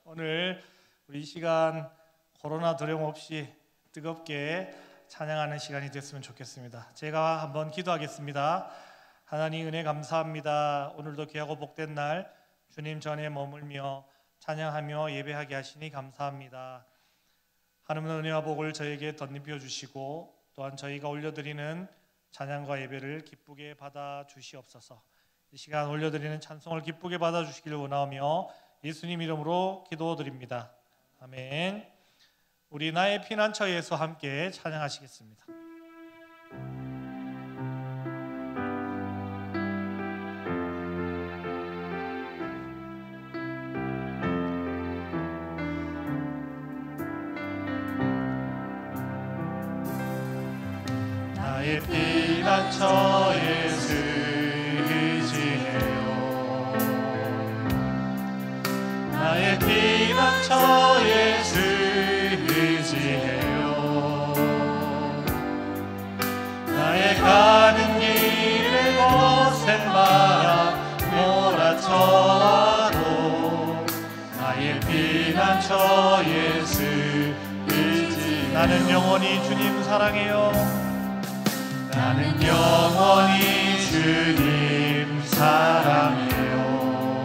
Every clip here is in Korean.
오늘 우리 이 시간 코로나 두려움 없이 뜨겁게 찬양하는 시간이 됐으면 좋겠습니다. 제가 한번 기도하겠습니다. 하나님 은혜 감사합니다. 오늘도 귀하고 복된 날 주님 전에 머물며 찬양하며 예배하게 하시니 감사합니다. 하나님의 은혜와 복을 저에게 덧입혀 주시고 또한 저희가 올려드리는 찬양과 예배를 기쁘게 받아 주시옵소서. 이 시간 올려드리는 찬송을 기쁘게 받아 주시기를 원하며 예수님 이름으로 기도드립니다. 아멘. 우리 나의 피난처에서 함께 찬양하시겠습니다. 나의 피난처에서 의지해요. 나의 피난처에서 의지해요. 나의 가는 길에 거센 바람 몰아쳐와도 나의 피난처에서 의지. 나는 영원히 주님 사랑해요. 나는 영원히 주님 사랑해요.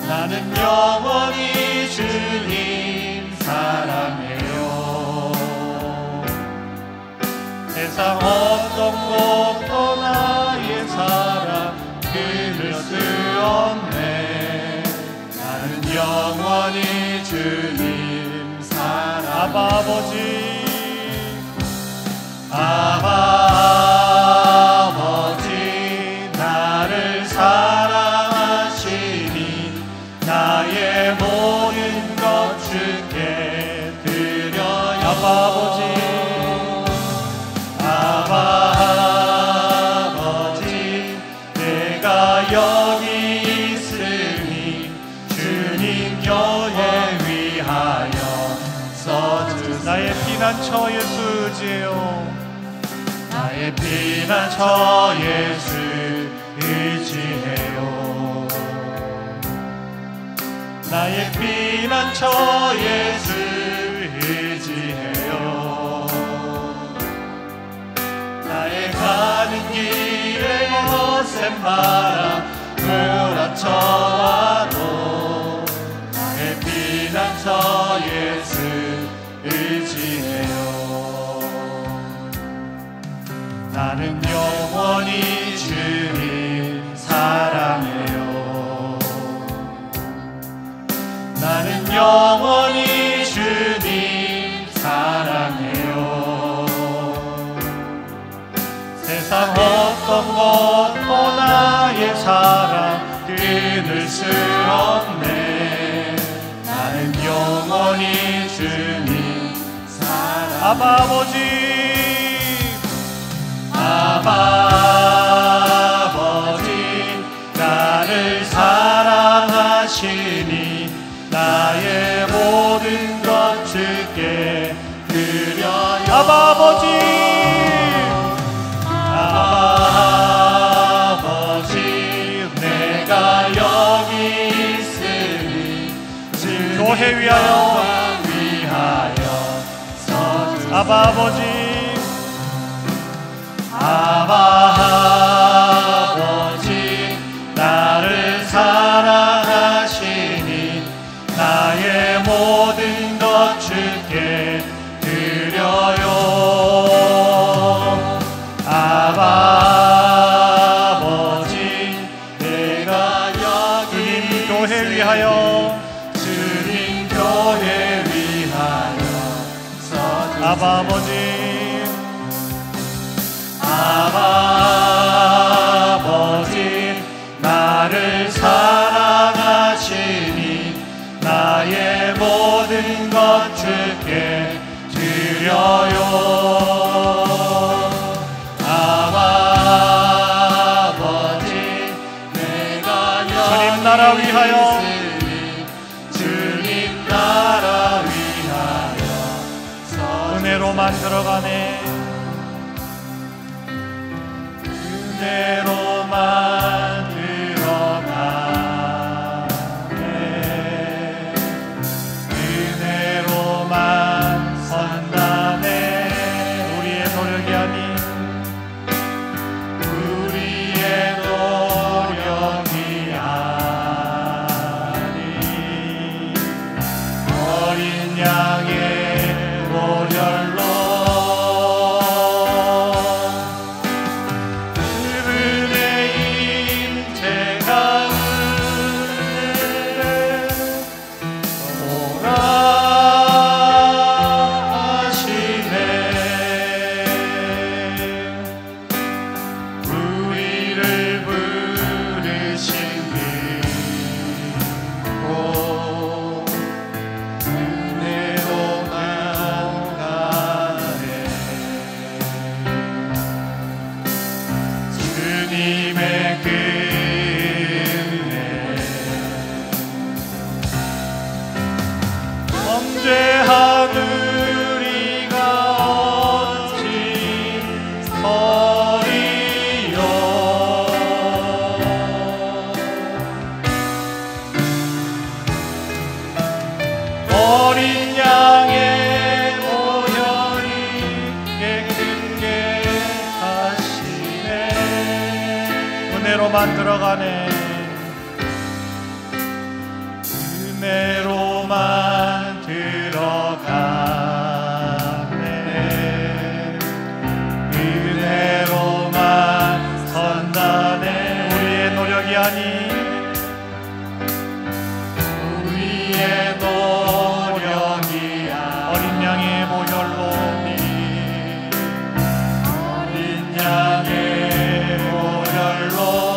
나는 영원히 주님 사랑해요. 세상 어떤 것도 나의 사랑 끊을 수 없네. 나는 영원히 주님 사랑. 아바 아버지, 아버지 나를 사랑하시니 나의 모든 것 주께 드려요. 아버지 내가 여기 있으니 주님 교회 위하여 써주세요. 나의 피난처 예수 의지해요. 나의 피난처 예수 의지해요. 나의 피난처 예수 의지해요. 나의 가는 길에 거센 바람 몰아쳐와도 나의 피난처 예수 의지해요. 나는 영원히 주님 사랑해요. 나는 영원히 주님 사랑해요. 세상 어떤 것도 나의 사랑 끊을 수 없네. 나는 영원히 주님 사랑. 아버지, 아버지 나를 사랑하시니 나의 모든 것 주께 드려요. 아버지, 아버지 내가 여기 있으니 교회 위하여 서주세요. 아버지, 아버지 나를 사랑하시니 나의 모든 것 주께 드려요. 아버지 내가 여기 교회 위하여 주님 교회 위하여 서주세요. 아버지, 아버지 나를 사랑하시니 나의 모든 것 주께 드려요. 아버지 내가 주님 나라 위하여 주님 나라 위하여 은혜로 만들어가네. 은혜로 만들어가 은혜로만 들어가네. 은혜로만 들어가네. 은혜로만 선다네. 우리의 노력이 아닌 우리의 노력이 어린 양의 보혈로 어린 양의 보혈로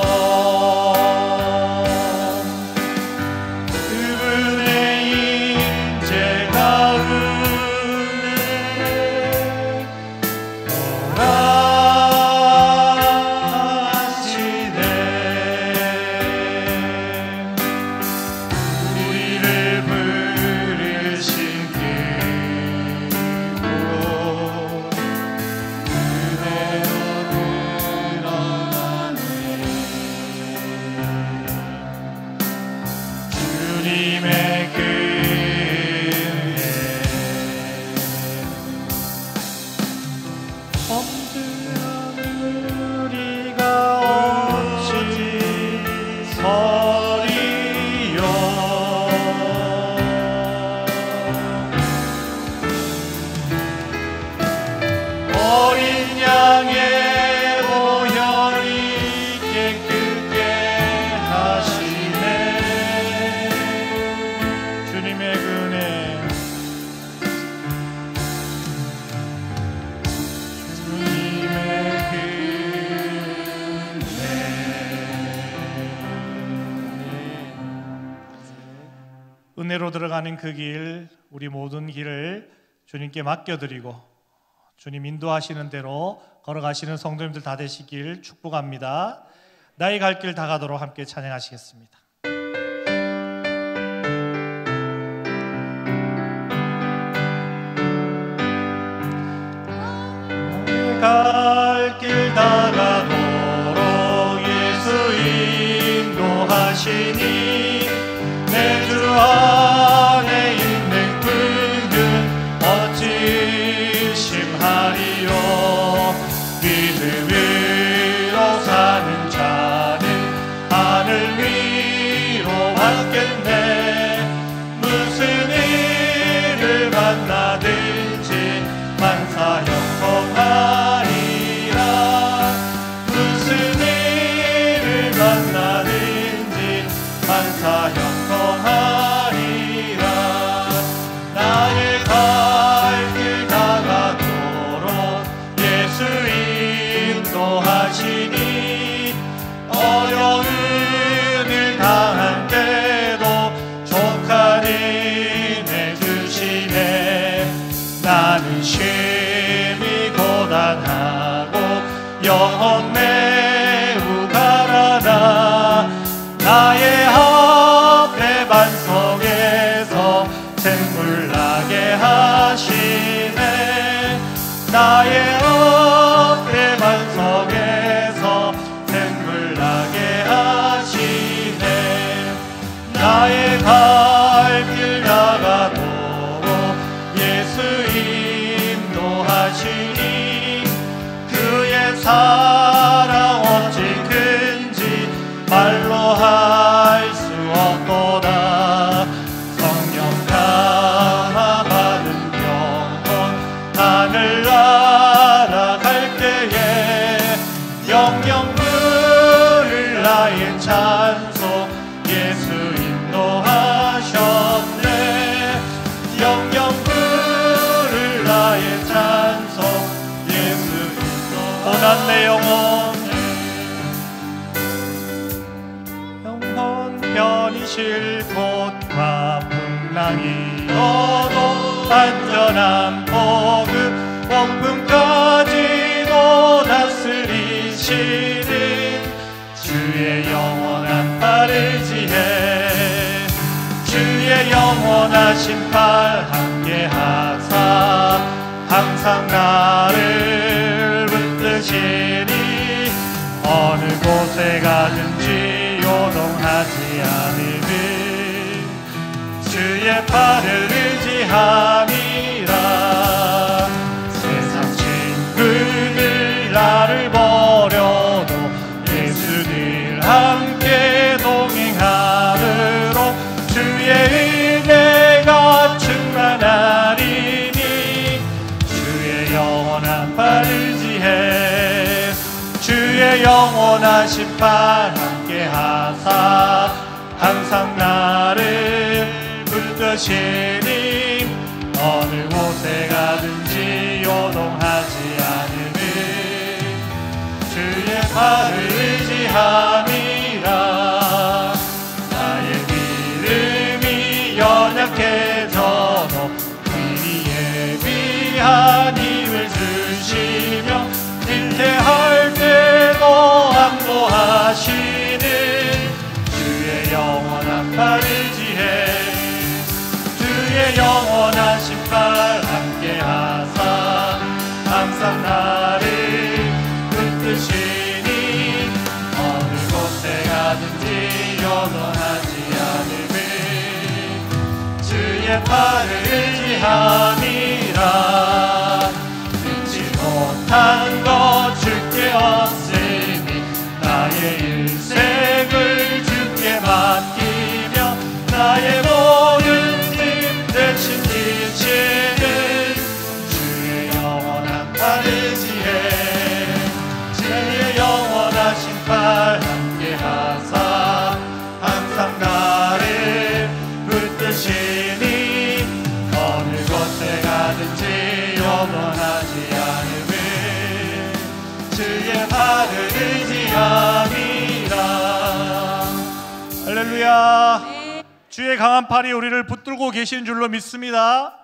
은혜로 들어가는 그 길, 우리 모든 길을 주님께 맡겨드리고 주님 인도하시는 대로 걸어가시는 성도님들 다 되시길 축복합니다. 나의 갈 길 다 가도록 함께 찬양하시겠습니다. 갈 길 다 가도록 예수 인도하시니 내 주 안에 있는 그는 어찌 심하리요. 믿음으로 사는 자는 하늘 위로 받겠네. 무슨 일을 만나든지 만사형통하리라. 무슨 일을 만나든지 만사형통하리라. 나의 갈 길 다 가도록 예수 인도하시니 어려운 일 당할 때도 족한 은혜 주시네. 나는 심히 고단하고 영혼 매우 가라나. 나의 앞에 반석에서 샘물 나게 하시네. 나의 앞에 반석에서 샘물 나게 하시네. 나의 갈 길 나가도록 예수 인도하시니 그의 사랑 어찌 큰지 말로 할 수 없도다. 성령 감화 받은 영혼 하늘나라 갈 때에 영영 부를 나의 찬송 예수 인도하셨네. 영영 부를 나의 찬송 예수 인도하셨네. 고난 내 영혼 편히 쉴 곳과 풍랑이 너도 안전한 보급 원풍까지도 다스리시는 주의 영원한 팔을 지혜 주의 영원하신 팔 함께 하사 항상 나를 붙드시니 어느 곳에 가든지 요동하지 않으니 주의 팔을 의지함이라. 세상 친구들 나를 버려도 예수 늘 영원하신 발 함께 하사 항상 나를 붙드시니 어느 곳에 가든지 요동하지 않으니 주의 발을 의지함이라. 나의 믿음이 연약해져도 미리 예비한 힘을 주시며 실패할 때도 안보하시는 주의 영원한 발 의지해. 주의 영원하신 발 함께 하사 항상 나를 붙드시니 어느 곳에 가든지 요동하지 않음을 주의 발을 의지함이라. 능치 못한 것 주께 없으니 나의 일생을 주께 맡기며 나의 모든 짐 대신 지시는 주의 영원한 발 의지해. 주의 영원하신 발 함께 하사 항상 나를 붙드시니 어느 곳에 가든지 요동하지 않음을 주의 발을 의지함이라. 할렐루야. 주의 강한 팔이 우리를 붙들고 계시는 줄로 믿습니다.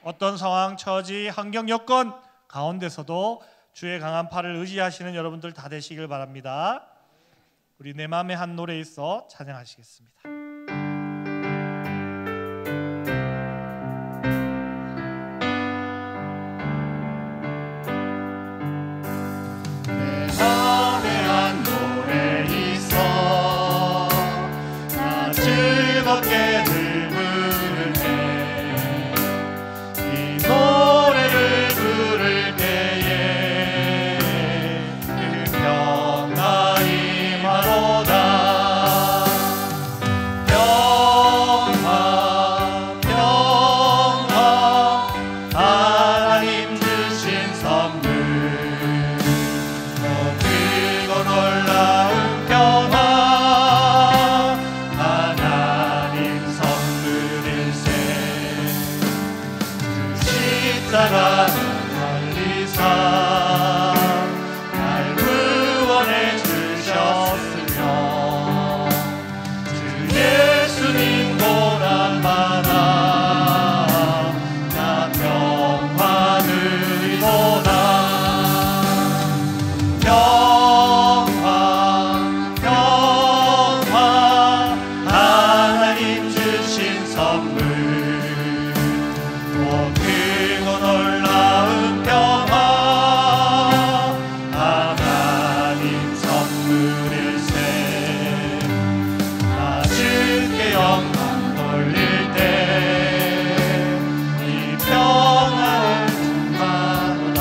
어떤 상황, 처지, 환경, 여건 가운데서도 주의 강한 팔을 의지하시는 여러분들 다 되시길 바랍니다. 우리 내 맘의 한 노래에 있어 찬양하시겠습니다. 내 맘의 한 노래에 있어 나 즐겁게 늘 부르네. 이 노래를 부를 때에 그 평화 임하로다. 평화 평화 하나님 주신 선물 크고 놀라운 평화 하나님 선물일세. 그 십자가는 멀리서 날 구원해 주셨으며 주 예수님 보람받아 나 평화 누리도다. 평화 평화 하나님 주신 선물 크고 놀라운 평화 하나님 선물일세. 나 주께 영광 돌릴 때 이 평화를 충만하다.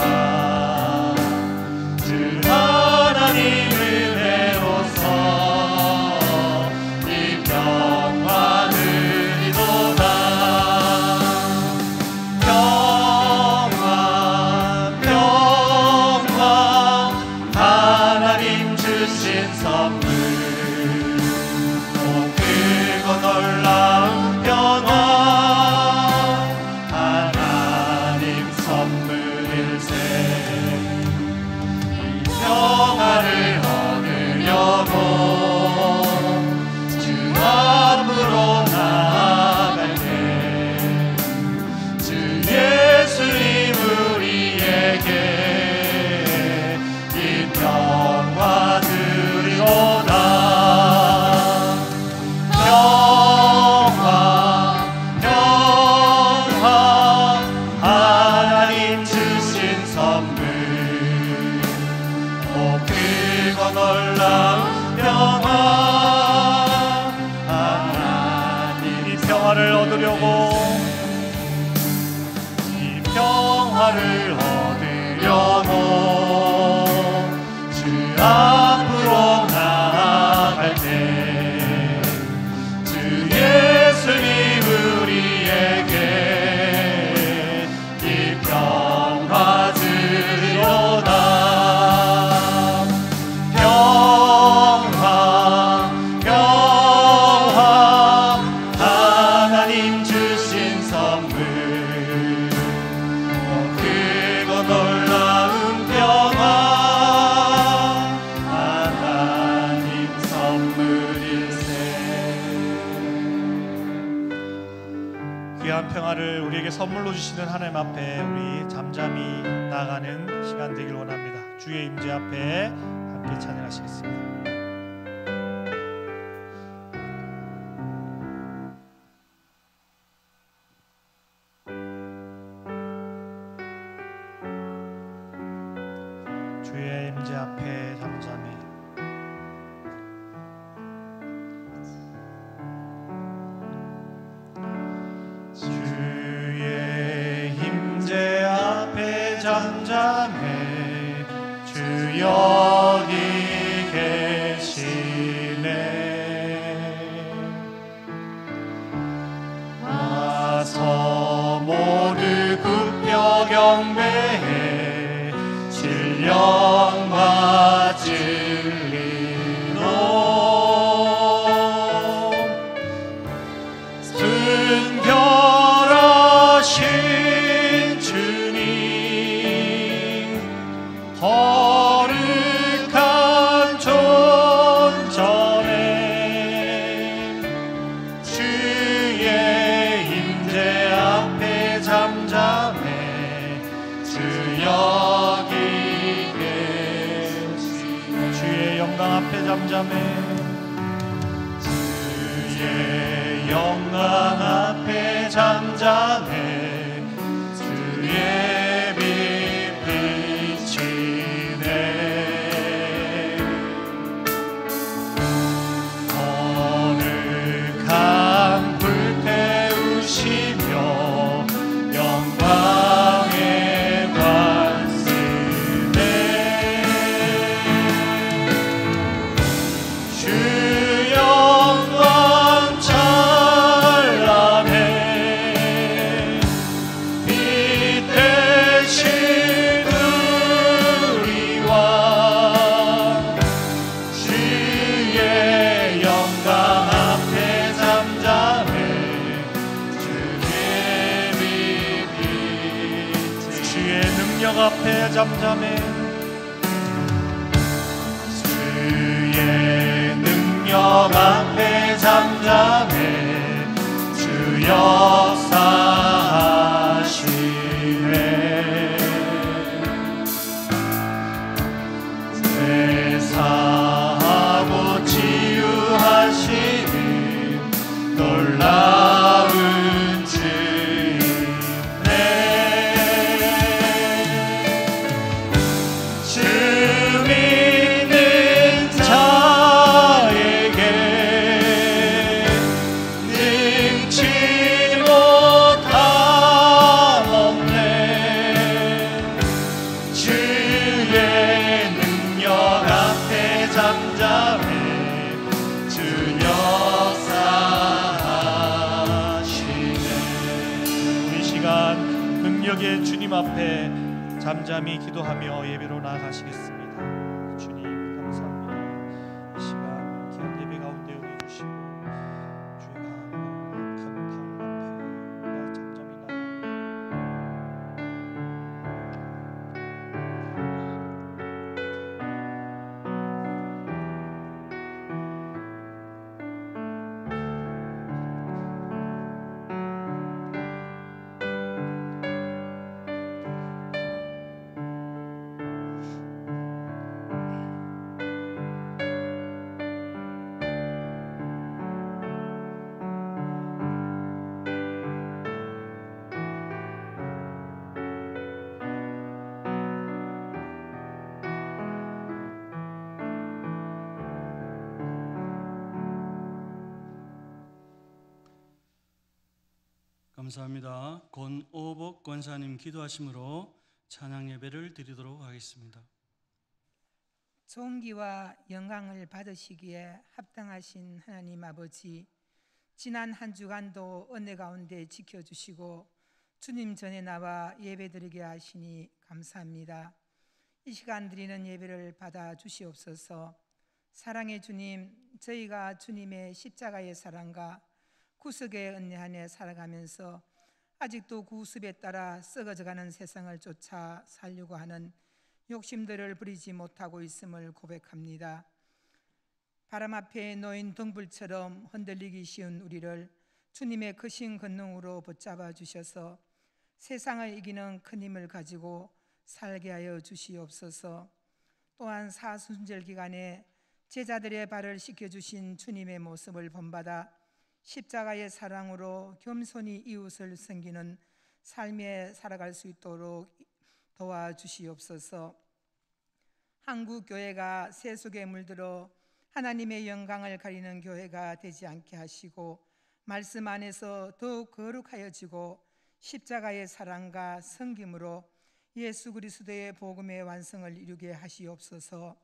주 하나님 은혜로서 이 평화 누리도다. 평화 평화 하나님 주신 선물 크고 놀라운 평화 하나님 선물일세. 이 평화를 얻으려고 주 앞으로 나아갈 때 주 예수님 우리에게 이 평화 드리로다. 평화 평화 하나님 주신 선물 크고 놀라운 평화 하나님. 이 평화를 얻으려고 이 평화를 얻으려고 주 앞으로 나아갈 때 주 예수님 우리에게 이 평화 주리로다. 평화 귀한 평화를 우리에게 선물로 주시는 하나님 앞에 우리 잠잠히 나아가는 시간 되길 원합니다. 주의 임재 앞에 함께 찬양하시겠습니다. 주의 임재 앞에 잠잠히 주의 임재 앞에 잠잠해 주 여기 계시네 와서 모두 굽혀 경배해 진령과 진리로 순결하신 주님 거룩한 존전에 주의 임재 앞에 잠잠해 주 여기 주의 영광 앞에 잠잠해 주의 영광 앞에 잠잠해 주의 빛 비치네 거룩한 불 태우시며 영광의 관습에 주 영광 찬란해 빛 대신 우리와 주의 영광 앞에 잠잠해 주의 빛 주의 능력 앞에 잠잠해 주의 능력 앞에 잠잠해 주 역사하시네 제사하고 치유하시는 놀라운 주님네 주 믿는 자에게 능치 못함 없네 주의 능력 앞에 잠잠해 주 역사하시네 우리 시간 능력의 주님 앞에 잠잠히 기도하며 예배로 나아가시겠습니다. 주님 감사합니다. 이 시간 귀한 예배 가운데 우리 주시고 주의 큰 강 앞에 우리가 잠잠히 감사합니다. 권오복 권사님 기도하심으로 찬양 예배를 드리도록 하겠습니다. 존귀와 영광을 받으시기에 합당하신 하나님 아버지, 지난 한 주간도 은혜 가운데 지켜주시고 주님 전에 나와 예배드리게 하시니 감사합니다. 이 시간 드리는 예배를 받아 주시옵소서. 사랑의 주님, 저희가 주님의 십자가의 사랑과 구속의 은혜 안에 살아가면서 아직도 구습에 따라 썩어져가는 세상을 쫓아 살려고 하는 욕심들을 부리지 못하고 있음을 고백합니다. 바람 앞에 놓인 등불처럼 흔들리기 쉬운 우리를 주님의 크신 권능으로 붙잡아 주셔서 세상을 이기는 큰 힘을 가지고 살게 하여 주시옵소서. 또한 사순절 기간에 제자들의 발을 씻겨주신 주님의 모습을 본받아 십자가의 사랑으로 겸손히 이웃을 섬기는 삶에 살아갈 수 있도록 도와주시옵소서. 한국 교회가 세속에 물들어 하나님의 영광을 가리는 교회가 되지 않게 하시고 말씀 안에서 더욱 거룩하여지고 십자가의 사랑과 섬김으로 예수 그리스도의 복음의 완성을 이루게 하시옵소서.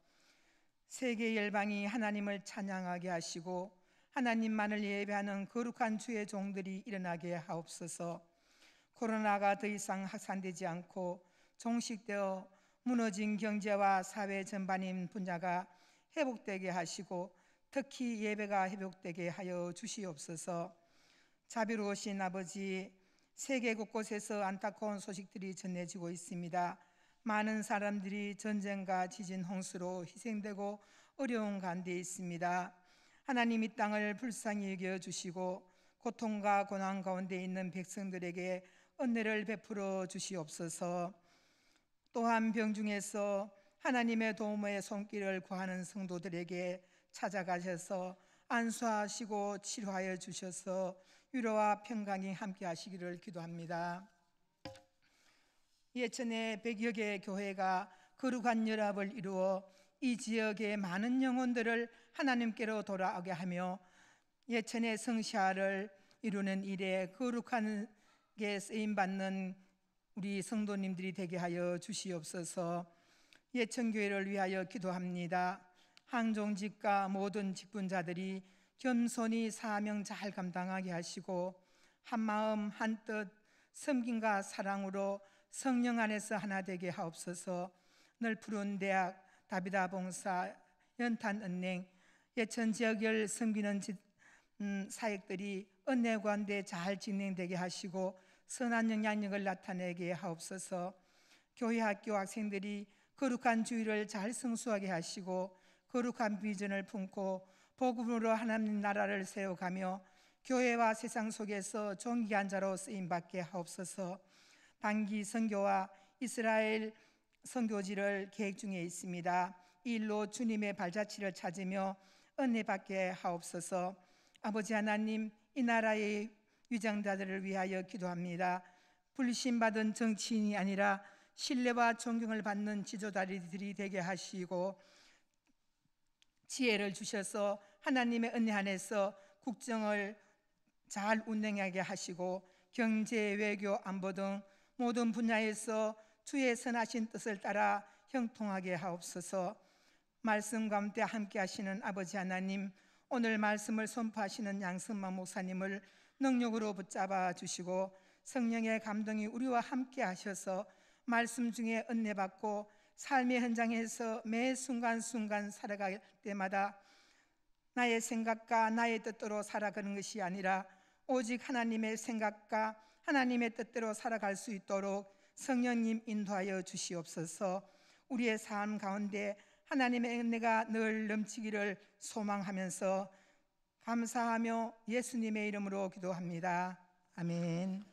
세계 열방이 하나님을 찬양하게 하시고 하나님만을 예배하는 거룩한 주의 종들이 일어나게 하옵소서. 코로나가 더 이상 확산되지 않고 종식되어 무너진 경제와 사회 전반인 분야가 회복되게 하시고 특히 예배가 회복되게 하여 주시옵소서. 자비로우신 아버지, 세계 곳곳에서 안타까운 소식들이 전해지고 있습니다. 많은 사람들이 전쟁과 지진, 홍수로 희생되고 어려운 가운데 있습니다. 하나님, 이 땅을 불쌍히 여겨주시고 고통과 고난 가운데 있는 백성들에게 은혜를 베풀어 주시옵소서. 또한 병중에서 하나님의 도움의 손길을 구하는 성도들에게 찾아가셔서 안수하시고 치료하여 주셔서 위로와 평강이 함께 하시기를 기도합니다. 예천의 100여 개의 교회가 거룩한 연합을 이루어 이 지역의 많은 영혼들을 하나님께로 돌아오게 하며 예천의 성시화를 이루는 일에 거룩한 게 쓰임받는 우리 성도님들이 되게 하여 주시옵소서. 예천교회를 위하여 기도합니다. 항종직과 모든 직분자들이 겸손히 사명 잘 감당하게 하시고 한마음 한뜻 섬김과 사랑으로 성령 안에서 하나 되게 하옵소서. 늘 푸른 대학, 다비다 봉사, 연탄 은행, 예천 지역을 섬기는 사역들이 은혜 가운데 잘 진행되게 하시고 선한 영향력을 나타내게 하옵소서. 교회 학교 학생들이 거룩한 주의를 잘 성수하게 하시고 거룩한 비전을 품고 복음으로 하나님 나라를 세워가며 교회와 세상 속에서 존귀한 자로 쓰임받게 하옵소서. 단기 선교와 이스라엘 선교지를 계획 중에 있습니다. 이 일로 주님의 발자취를 찾으며 은혜 받게 하옵소서. 아버지 하나님, 이 나라의 위장자들을 위하여 기도합니다. 불신받은 정치인이 아니라 신뢰와 존경을 받는 지도자들이 되게 하시고 지혜를 주셔서 하나님의 은혜 안에서 국정을 잘 운행하게 하시고 경제, 외교, 안보 등 모든 분야에서 주의 선하신 뜻을 따라 형통하게 하옵소서. 말씀 가운데 함께 하시는 아버지 하나님, 오늘 말씀을 선포하시는 양승만 목사님을 능력으로 붙잡아 주시고 성령의 감동이 우리와 함께 하셔서 말씀 중에 은혜 받고 삶의 현장에서 매 순간순간 살아갈 때마다 나의 생각과 나의 뜻대로 살아가는 것이 아니라 오직 하나님의 생각과 하나님의 뜻대로 살아갈 수 있도록 성령님 인도하여 주시옵소서. 우리의 삶 가운데 하나님의 은혜가 늘 넘치기를 소망하면서 감사하며 예수님의 이름으로 기도합니다. 아멘.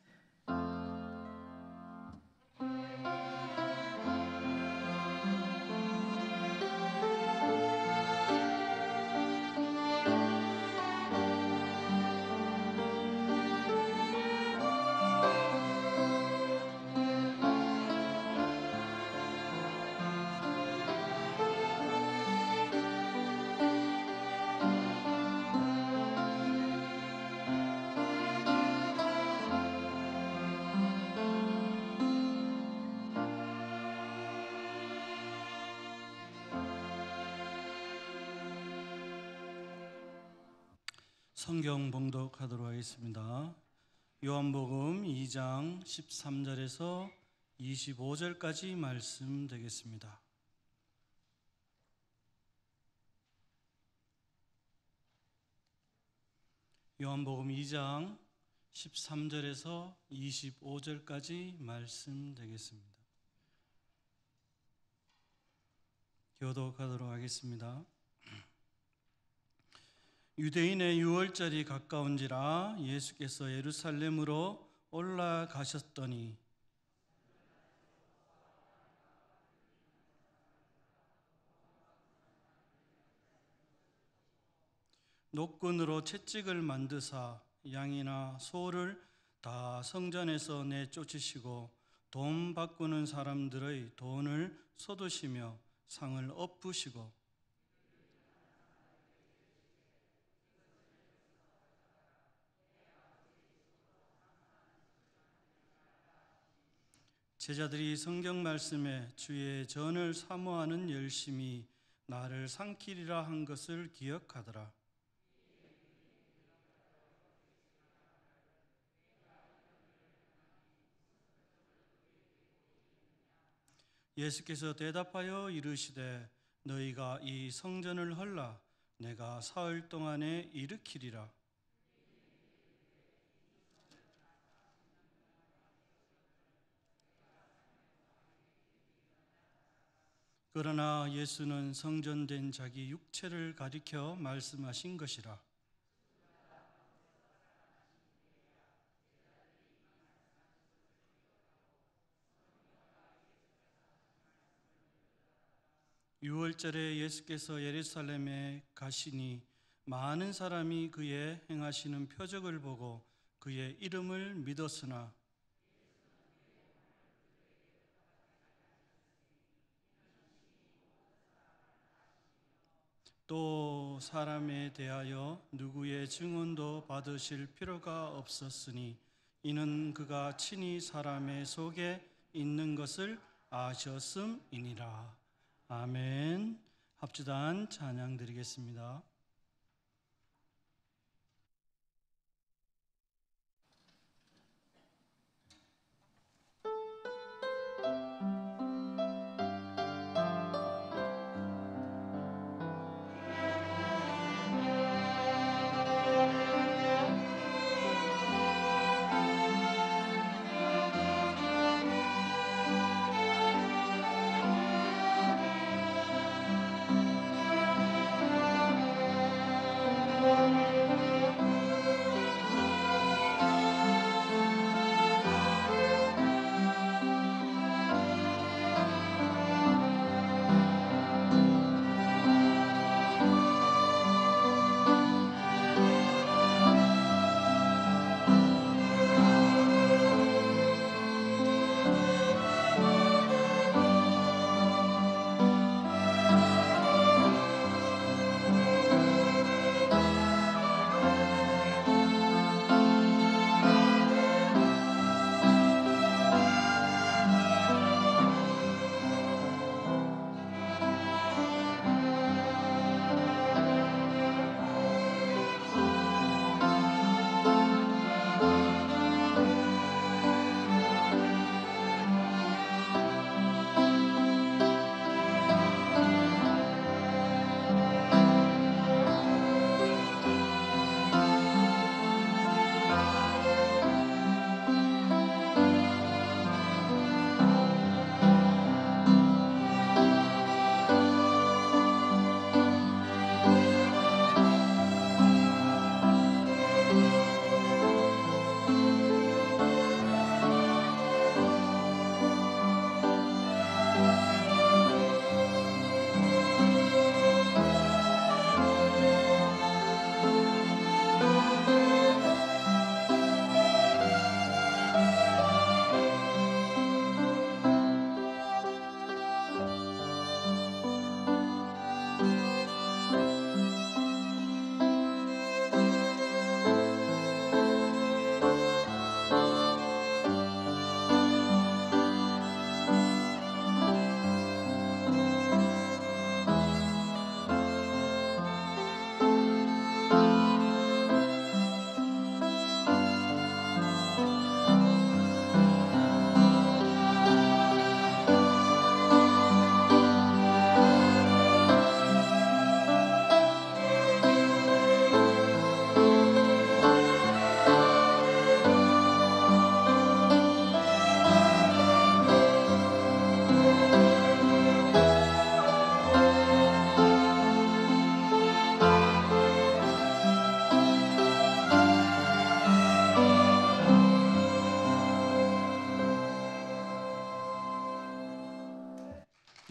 성경 봉독하도록 하겠습니다. 요한복음 2장 13절에서 25절까지 말씀 되겠습니다. 요한복음 2장 13절에서 25절까지 말씀 되겠습니다. 교독하도록 하겠습니다. 유대인의 유월절이 가까운지라 예수께서 예루살렘으로 올라가셨더니 노끈으로 채찍을 만드사 양이나 소를 다 성전에서 내쫓으시고 돈 바꾸는 사람들의 돈을 쏟으시며 상을 엎으시고 제자들이 성경 말씀에 주의 전을 사모하는 열심이 나를 삼키리라 한 것을 기억하더라. 예수께서 대답하여 이르시되 너희가 이 성전을 헐라 내가 사흘 동안에 일으키리라. 그러나 예수는 성전된 자기 육체를 가리켜 말씀하신 것이라. 유월절에 예수께서 예루살렘에 가시니 많은 사람이 그의 행하시는 표적을 보고 그의 이름을 믿었으나 또 사람에 대하여 누구의 증언도 받으실 필요가 없었으니 이는 그가 친히 사람의 속에 있는 것을 아셨음이니라. 아멘. 합주단 찬양 드리겠습니다.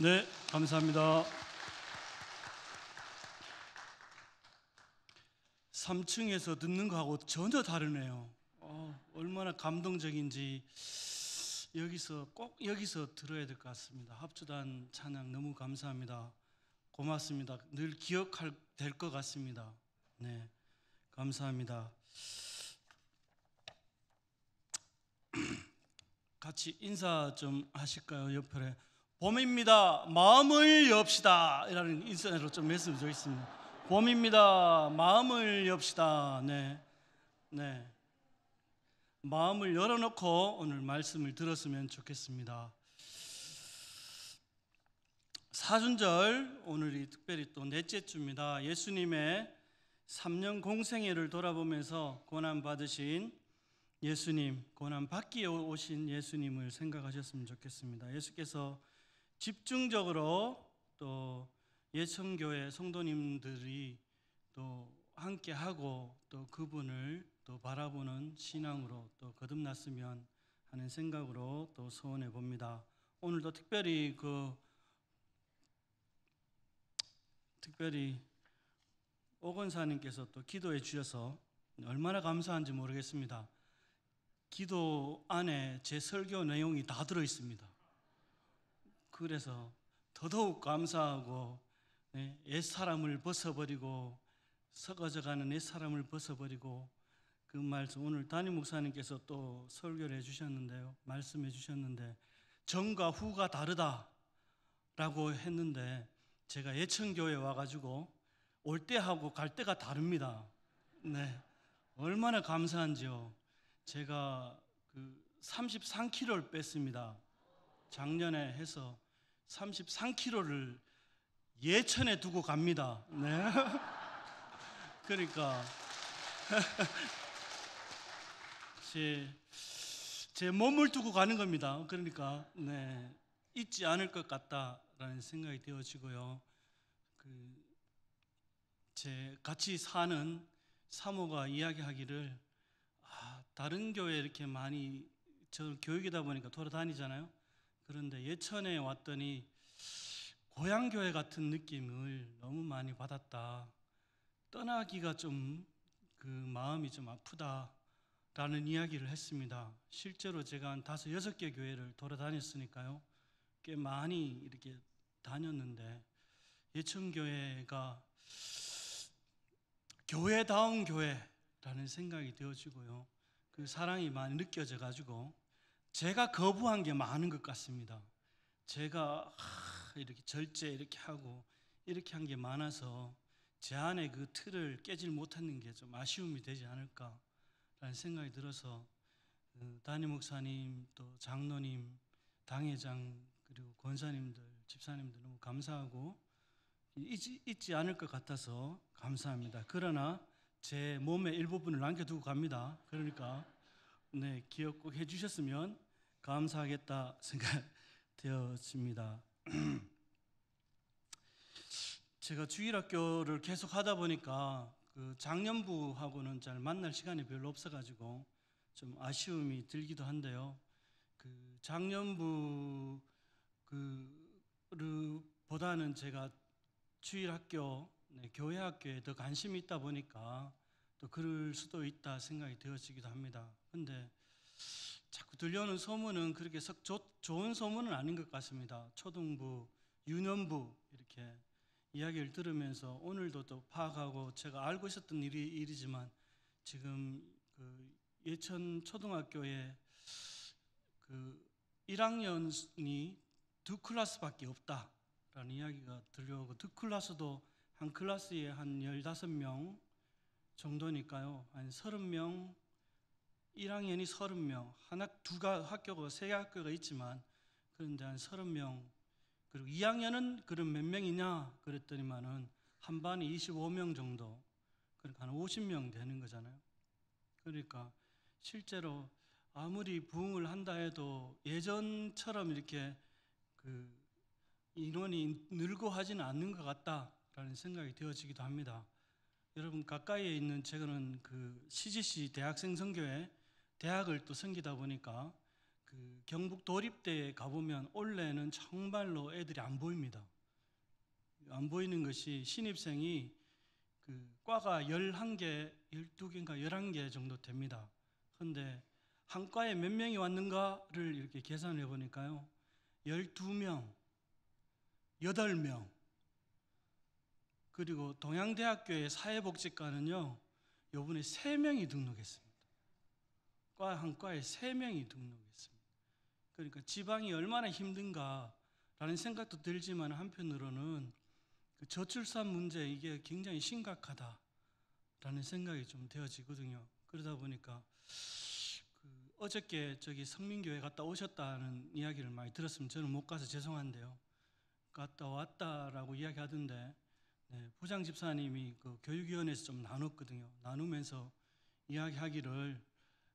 네, 감사합니다. 3층에서 듣는 거하고 전혀 다르네요. 얼마나 감동적인지 꼭 여기서 들어야 될 것 같습니다. 합주단 찬양 너무 감사합니다. 고맙습니다. 늘 기억할 될 것 같습니다. 네, 감사합니다. 같이 인사 좀 하실까요? 옆에 봄입니다. 마음을 엽시다. 이라는 인사로 좀 했으면 좋겠습니다. 봄입니다. 마음을 엽시다. 네, 네. 마음을 열어놓고 오늘 말씀을 들었으면 좋겠습니다. 사순절 오늘이 특별히 또 넷째 주입니다. 예수님의 3년 공생애를 돌아보면서 고난 받으신 예수님, 고난 받기에 오신 예수님을 생각하셨으면 좋겠습니다. 예수께서 집중적으로 또 예천교회 성도님들이 또 함께하고 또 그분을 또 바라보는 신앙으로 또 거듭났으면 하는 생각으로 또 소원해 봅니다. 오늘도 특별히 오건사님께서 또 기도해 주셔서 얼마나 감사한지 모르겠습니다. 기도 안에 제 설교 내용이 다 들어 있습니다. 그래서 더더욱 감사하고 옛사람을 벗어버리고 썩어져가는 옛사람을 벗어버리고 그 말씀 오늘 담임 목사님께서 또 설교를 해주셨는데요. 말씀해 주셨는데 전과 후가 다르다라고 했는데 제가 예천교회에 와가지고 올 때하고 갈 때가 다릅니다. 네, 얼마나 감사한지요. 제가 33kg를 뺐습니다. 작년에 해서 33kg를 예천에 두고 갑니다. 네. 그러니까 제 몸을 두고 가는 겁니다. 그러니까 잊지 않을 것 같다라는 생각이 되어지고요. 제 같이 사는 사모가 이야기하기를 다른 교회 이렇게 많이 저 교육이다 보니까 돌아다니잖아요. 그런데 예천에 왔더니 고향 교회 같은 느낌을 너무 많이 받았다. 떠나기가 좀 마음이 좀 아프다라는 이야기를 했습니다. 실제로 제가 한 5, 6개 교회를 돌아다녔으니까요. 꽤 많이 이렇게 다녔는데 예천교회가 교회다운 교회라는 생각이 되어지고요. 그 사랑이 많이 느껴져 가지고 제가 거부한 게 많은 것 같습니다. 제가 이렇게 절제 이렇게 하고 이렇게 한 게 많아서 제 안에 그 틀을 깨질 못하는 게 좀 아쉬움이 되지 않을까라는 생각이 들어서 담임 목사님 또 장로님, 당회장 그리고 권사님들, 집사님들 너무 감사하고 잊지 않을 것 같아서 감사합니다. 그러나 제 몸의 일부분을 남겨두고 갑니다. 그러니까 기억 꼭 해주셨으면 감사하겠다 생각되어집니다. 제가 주일학교를 계속 하다 보니까 작년부하고는 잘 만날 시간이 별로 없어가지고 좀 아쉬움이 들기도 한데요. 작년부 보다는 제가 주일학교, 교회 학교에 더 관심이 있다 보니까 또 그럴 수도 있다 생각이 되어지기도 합니다. 근데 자꾸 들려오는 소문은 그렇게 썩 좋은 소문은 아닌 것 같습니다. 초등부, 유년부 이렇게 이야기를 들으면서 오늘도 또 파악하고 제가 알고 있었던 일이지만 지금 예천 초등학교에 1학년이 2클래스밖에 없다라는 이야기가 들려오고 2클래스도 한 클래스에 한 15명 정도니까요. 한 30명, 1학년이 30명, 학교가 3개 학교가 있지만 그런데 한 30명, 그리고 2학년은 그럼 몇 명이냐 그랬더니만은 한 반에 25명 정도, 그러니까 한 50명 되는 거잖아요. 그러니까 실제로 아무리 부흥을 한다 해도 예전처럼 이렇게 인원이 늘고 하지는 않는 것 같다라는 생각이 되어지기도 합니다. 여러분 가까이에 있는 제가는 CGC 대학생 선교회 대학을 또 섬기다 보니까 그 경북 도립대에 가보면 올해는 정말로 애들이 안 보입니다. 안 보이는 것이 신입생이 그 과가 11개, 12개인가 11개 정도 됩니다. 그런데 한 과에 몇 명이 왔는가를 이렇게 계산해 보니까요. 12명, 8명. 그리고 동양대학교의 사회복지과는요. 요번에 3명이 등록했습니다. 한 과에 3명이 등록했습니다. 그러니까 지방이 얼마나 힘든가라는 생각도 들지만 한편으로는 그 저출산 문제 이게 굉장히 심각하다라는 생각이 좀 되어지거든요. 그러다 보니까 그 어저께 저기 성민교회 갔다 오셨다는 이야기를 많이 들었으면 저는 못 가서 죄송한데요. 갔다 왔다라고 이야기하던데 부장 집사님이 그 교육위원회에서 좀 나눴거든요. 나누면서 이야기하기를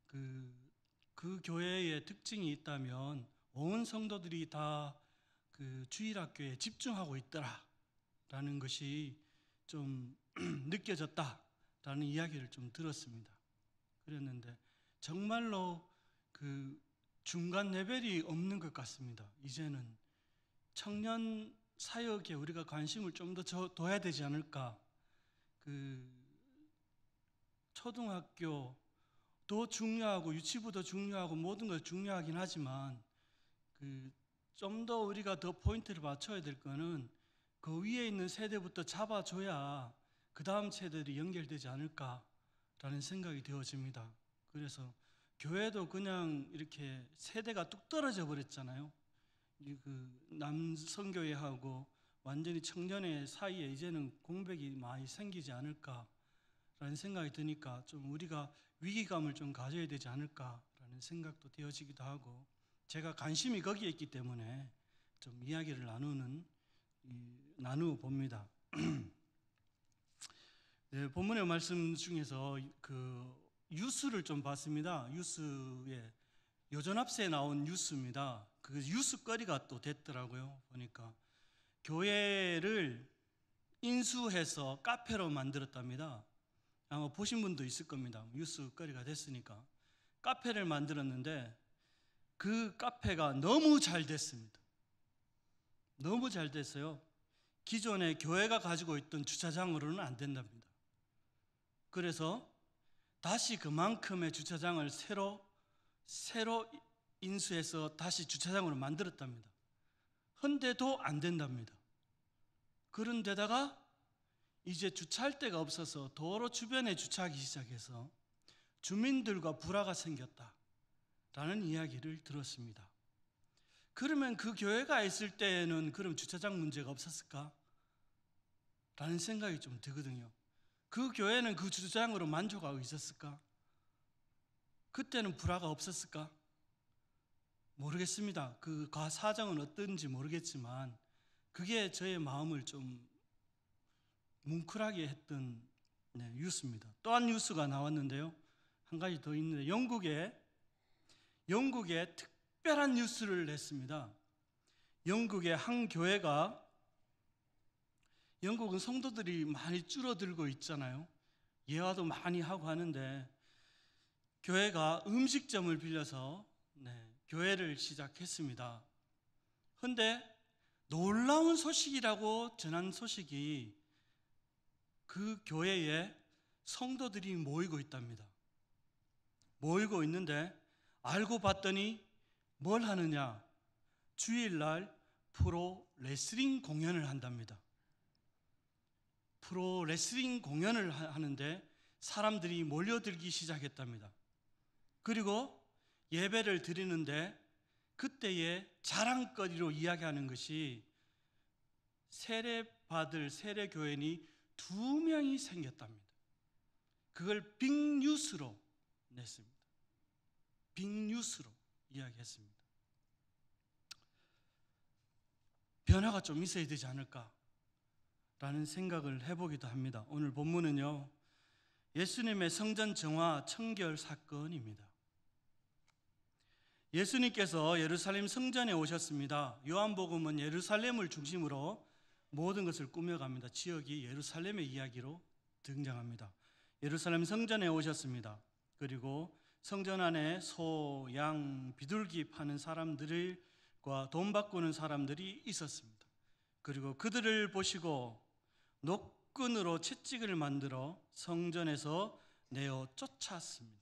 그 교회의 특징이 있다면 온 성도들이 다 그 주일학교에 집중하고 있더라라는 것이 좀 느껴졌다라는 이야기를 좀 들었습니다. 그랬는데 정말로 그 중간 레벨이 없는 것 같습니다. 이제는 청년 사역에 우리가 관심을 좀 더 둬야 되지 않을까. 그 초등학교도 중요하고 유치부도 중요하고 모든 걸 중요하긴 하지만 그 좀 더 우리가 더 포인트를 맞춰야 될 거는 그 위에 있는 세대부터 잡아줘야 그 다음 세대들이 연결되지 않을까라는 생각이 되어집니다. 그래서 교회도 그냥 이렇게 세대가 뚝 떨어져 버렸잖아요. 그 남성교회하고 완전히 청년의 사이에 이제는 공백이 많이 생기지 않을까라는 생각이 드니까 좀 우리가 위기감을 좀 가져야 되지 않을까라는 생각도 되어지기도 하고 제가 관심이 거기에 있기 때문에 좀 이야기를 나누어 봅니다. 네, 본문의 말씀 중에서 그 뉴스를 좀 봤습니다. 뉴스에 요전합세에 나온 뉴스입니다. 그 뉴스거리가 또 됐더라고요. 보니까 교회를 인수해서 카페로 만들었답니다. 아마 보신 분도 있을 겁니다. 뉴스거리가 됐으니까 카페를 만들었는데 그 카페가 너무 잘 됐습니다. 너무 잘 됐어요. 기존에 교회가 가지고 있던 주차장으로는 안 된답니다. 그래서 다시 그만큼의 주차장을 새로 인수해서 다시 주차장으로 만들었답니다. 헌데도 안 된답니다. 그런데다가 이제 주차할 데가 없어서 도로 주변에 주차하기 시작해서 주민들과 불화가 생겼다라는 이야기를 들었습니다. 그러면 그 교회가 있을 때에는 그럼 주차장 문제가 없었을까? 라는 생각이 좀 들거든요. 그 교회는 그 주차장으로 만족하고 있었을까? 그때는 불화가 없었을까? 모르겠습니다. 그 사정은 어떤지 모르겠지만 그게 저의 마음을 좀 뭉클하게 했던 뉴스입니다. 또한 뉴스가 나왔는데요. 한 가지 더 있는데 영국에 특별한 뉴스를 냈습니다. 영국의 한 교회가 영국은 성도들이 많이 줄어들고 있잖아요. 예화도 많이 하고 하는데 교회가 음식점을 빌려서 교회를 시작했습니다. 그런데 놀라운 소식이라고 전한 소식이 그 교회에 성도들이 모이고 있답니다. 모이고 있는데 알고 봤더니 뭘 하느냐? 주일날 프로 레슬링 공연을 한답니다. 프로 레슬링 공연을 하는데 사람들이 몰려들기 시작했답니다. 그리고 예배를 드리는데 그때의 자랑거리로 이야기하는 것이 세례받을 세례교인이 2명이 생겼답니다. 그걸 빅뉴스로 냈습니다. 빅뉴스로 이야기했습니다. 변화가 좀 있어야 되지 않을까라는 생각을 해보기도 합니다. 오늘 본문은요, 예수님의 성전 정화 청결 사건입니다. 예수님께서 예루살렘 성전에 오셨습니다. 요한복음은 예루살렘을 중심으로 모든 것을 꾸며갑니다. 지역이 예루살렘의 이야기로 등장합니다. 예루살렘 성전에 오셨습니다. 그리고 성전 안에 소, 양, 비둘기 파는 사람들과 돈 바꾸는 사람들이 있었습니다. 그리고 그들을 보시고 노끈으로 채찍을 만들어 성전에서 내어 쫓았습니다.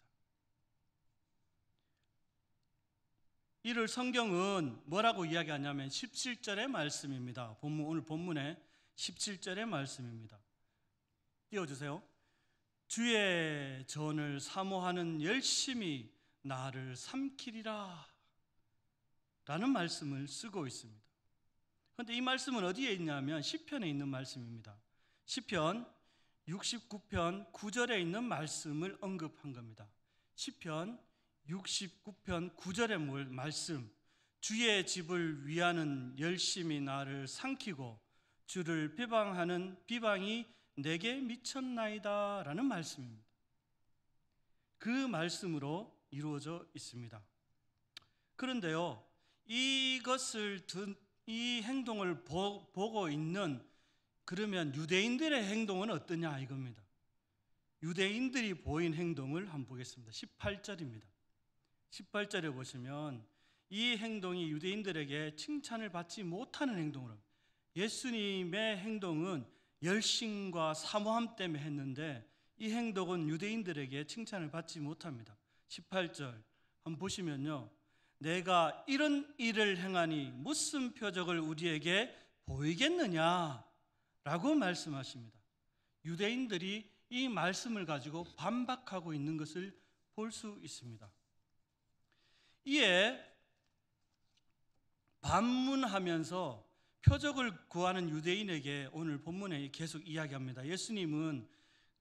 이를 성경은 뭐라고 이야기하냐면 17절의 말씀입니다. 오늘 본문의 17절의 말씀입니다. 띄워주세요. 주의 전을 사모하는 열심히 나를 삼키리라 라는 말씀을 쓰고 있습니다. 그런데 이 말씀은 어디에 있냐면 시편에 있는 말씀입니다. 시편 69편 9절에 있는 말씀을 언급한 겁니다. 시편 69편 9절의 말씀, 주의 집을 위하는 열심히 나를 삼키고 주를 비방하는 비방이 내게 미쳤나이다 라는 말씀입니다. 그 말씀으로 이루어져 있습니다. 그런데요, 이 행동을 보고 있는 그러면 유대인들의 행동은 어떠냐 이겁니다. 유대인들이 보인 행동을 한번 보겠습니다. 18절입니다. 18절에 보시면 이 행동이 유대인들에게 칭찬을 받지 못하는 행동으로, 예수님의 행동은 열심과 사모함 때문에 했는데 이 행동은 유대인들에게 칭찬을 받지 못합니다. 18절 한번 보시면요, 내가 이런 일을 행하니 무슨 표적을 우리에게 보이겠느냐 라고 말씀하십니다. 유대인들이 이 말씀을 가지고 반박하고 있는 것을 볼 수 있습니다. 이에 반문하면서 표적을 구하는 유대인에게 오늘 본문에 계속 이야기합니다. 예수님은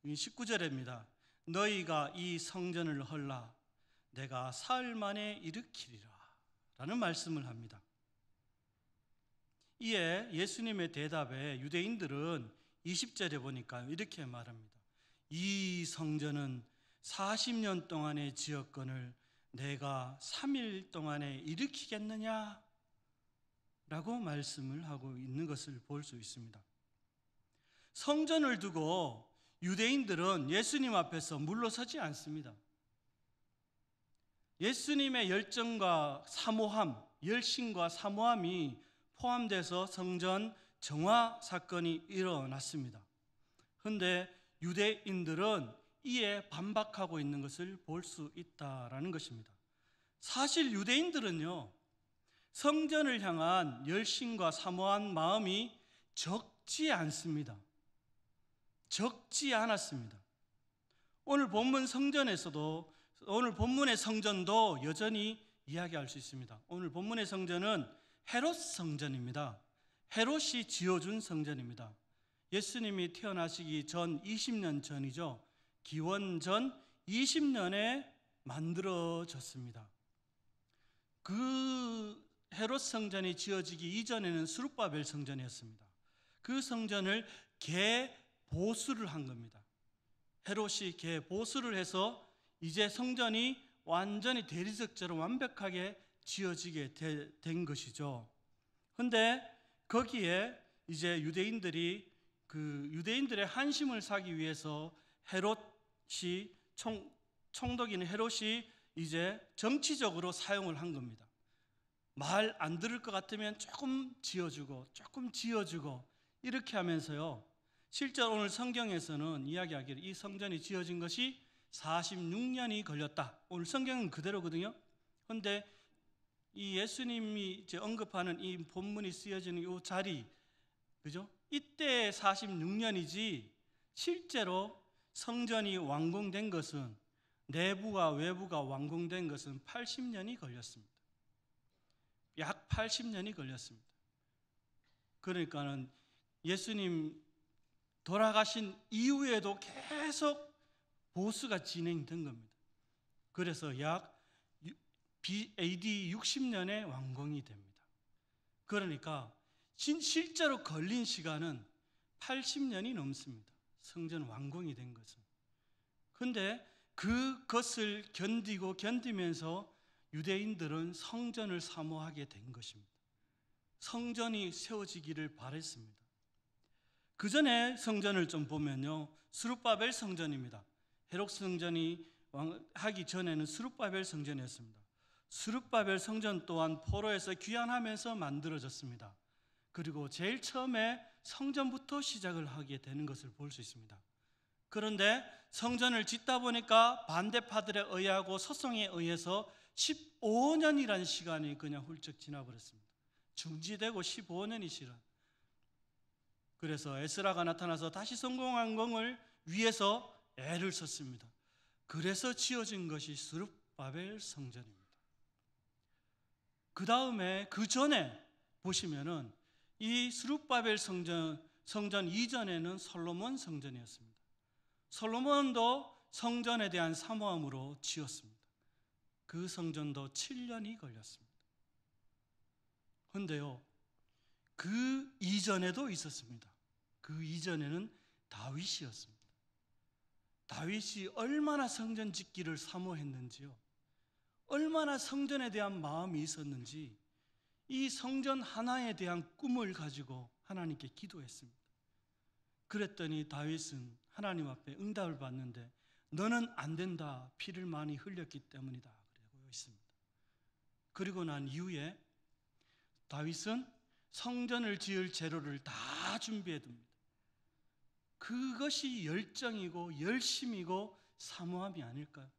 19절입니다. 너희가 이 성전을 헐라 내가 사흘 만에 일으키리라 라는 말씀을 합니다. 이에 예수님의 대답에 유대인들은 20절에 보니까 이렇게 말합니다. 이 성전은 40년 동안의 지었건을 내가 3일 동안에 일으키겠느냐 라고 말씀을 하고 있는 것을 볼 수 있습니다. 성전을 두고 유대인들은 예수님 앞에서 물러서지 않습니다. 예수님의 열정과 사모함, 열심과 사모함이 포함돼서 성전 정화 사건이 일어났습니다. 그런데 유대인들은 이에 반박하고 있는 것을 볼 수 있다라는 것입니다. 사실 유대인들은요, 성전을 향한 열심과 사모한 마음이 적지 않습니다. 적지 않았습니다. 오늘 본문의 성전도 여전히 이야기할 수 있습니다. 오늘 본문의 성전은 헤롯 성전입니다. 헤롯이 지어준 성전입니다. 예수님이 태어나시기 전 20년 전이죠. 기원 전 20년에 만들어졌습니다. 그 헤롯 성전이 지어지기 이전에는 스룹바벨 성전이었습니다. 그 성전을 개보수를 한 겁니다. 헤롯이 개보수를 해서 이제 성전이 완전히 대리석처럼 완벽하게 지어지게 된 것이죠. 그런데 거기에 이제 유대인들의 한심을 사기 위해서 헤롯이 총독인 헤롯이 이제 정치적으로 사용을 한 겁니다. 말 안 들을 것 같으면 조금 지어주고 이렇게 하면서요, 실제로 오늘 성경에서는 이야기하기를 이 성전이 지어진 것이 46년이 걸렸다. 오늘 성경은 그대로거든요. 그런데 이 예수님이 이제 언급하는 이 본문이 쓰여지는 이 자리, 그죠? 이때 46년이지 실제로 성전이 완공된 것은, 내부와 외부가 완공된 것은 80년이 걸렸습니다. 약 80년이 걸렸습니다. 그러니까는 예수님 돌아가신 이후에도 계속 보수가 진행된 겁니다. 그래서 약 AD 60년에 완공이 됩니다. 그러니까 실제로 걸린 시간은 80년이 넘습니다. 성전 완공이 된 것은. 그런데 그것을 견디면서 유대인들은 성전을 사모하게 된 것입니다. 성전이 세워지기를 바랬습니다. 그 전에 성전을 좀 보면요, 스룹바벨 성전입니다. 헤롯 성전이 하기 전에는 스룹바벨 성전이었습니다. 스룹바벨 성전 또한 포로에서 귀환하면서 만들어졌습니다. 그리고 제일 처음에 성전부터 시작을 하게 되는 것을 볼 수 있습니다. 그런데 성전을 짓다 보니까 반대파들에 의하고 소송에 의해서 15년이라는 시간이 그냥 훌쩍 지나버렸습니다. 중지되고 15년이 지나. 그래서 에스라가 나타나서 다시 성공한 것을 위해서 애를 썼습니다. 그래서 지어진 것이 스룹바벨 성전입니다. 그 다음에 그 전에 보시면은 이 스룹바벨 성전 이전에는 솔로몬 성전이었습니다. 솔로몬도 성전에 대한 사모함으로 지었습니다. 그 성전도 7년이 걸렸습니다. 그런데요, 그 이전에도 있었습니다. 그 이전에는 다윗이었습니다. 다윗이 얼마나 성전 짓기를 사모했는지요, 얼마나 성전에 대한 마음이 있었는지 이 성전 하나에 대한 꿈을 가지고 하나님께 기도했습니다. 그랬더니 다윗은 하나님 앞에 응답을 받는데 너는 안 된다, 피를 많이 흘렸기 때문이다 그러고 있습니다. 그리고 난 이후에 다윗은 성전을 지을 재료를 다 준비해 둡니다. 그것이 열정이고 열심이고 사모함이 아닐까요?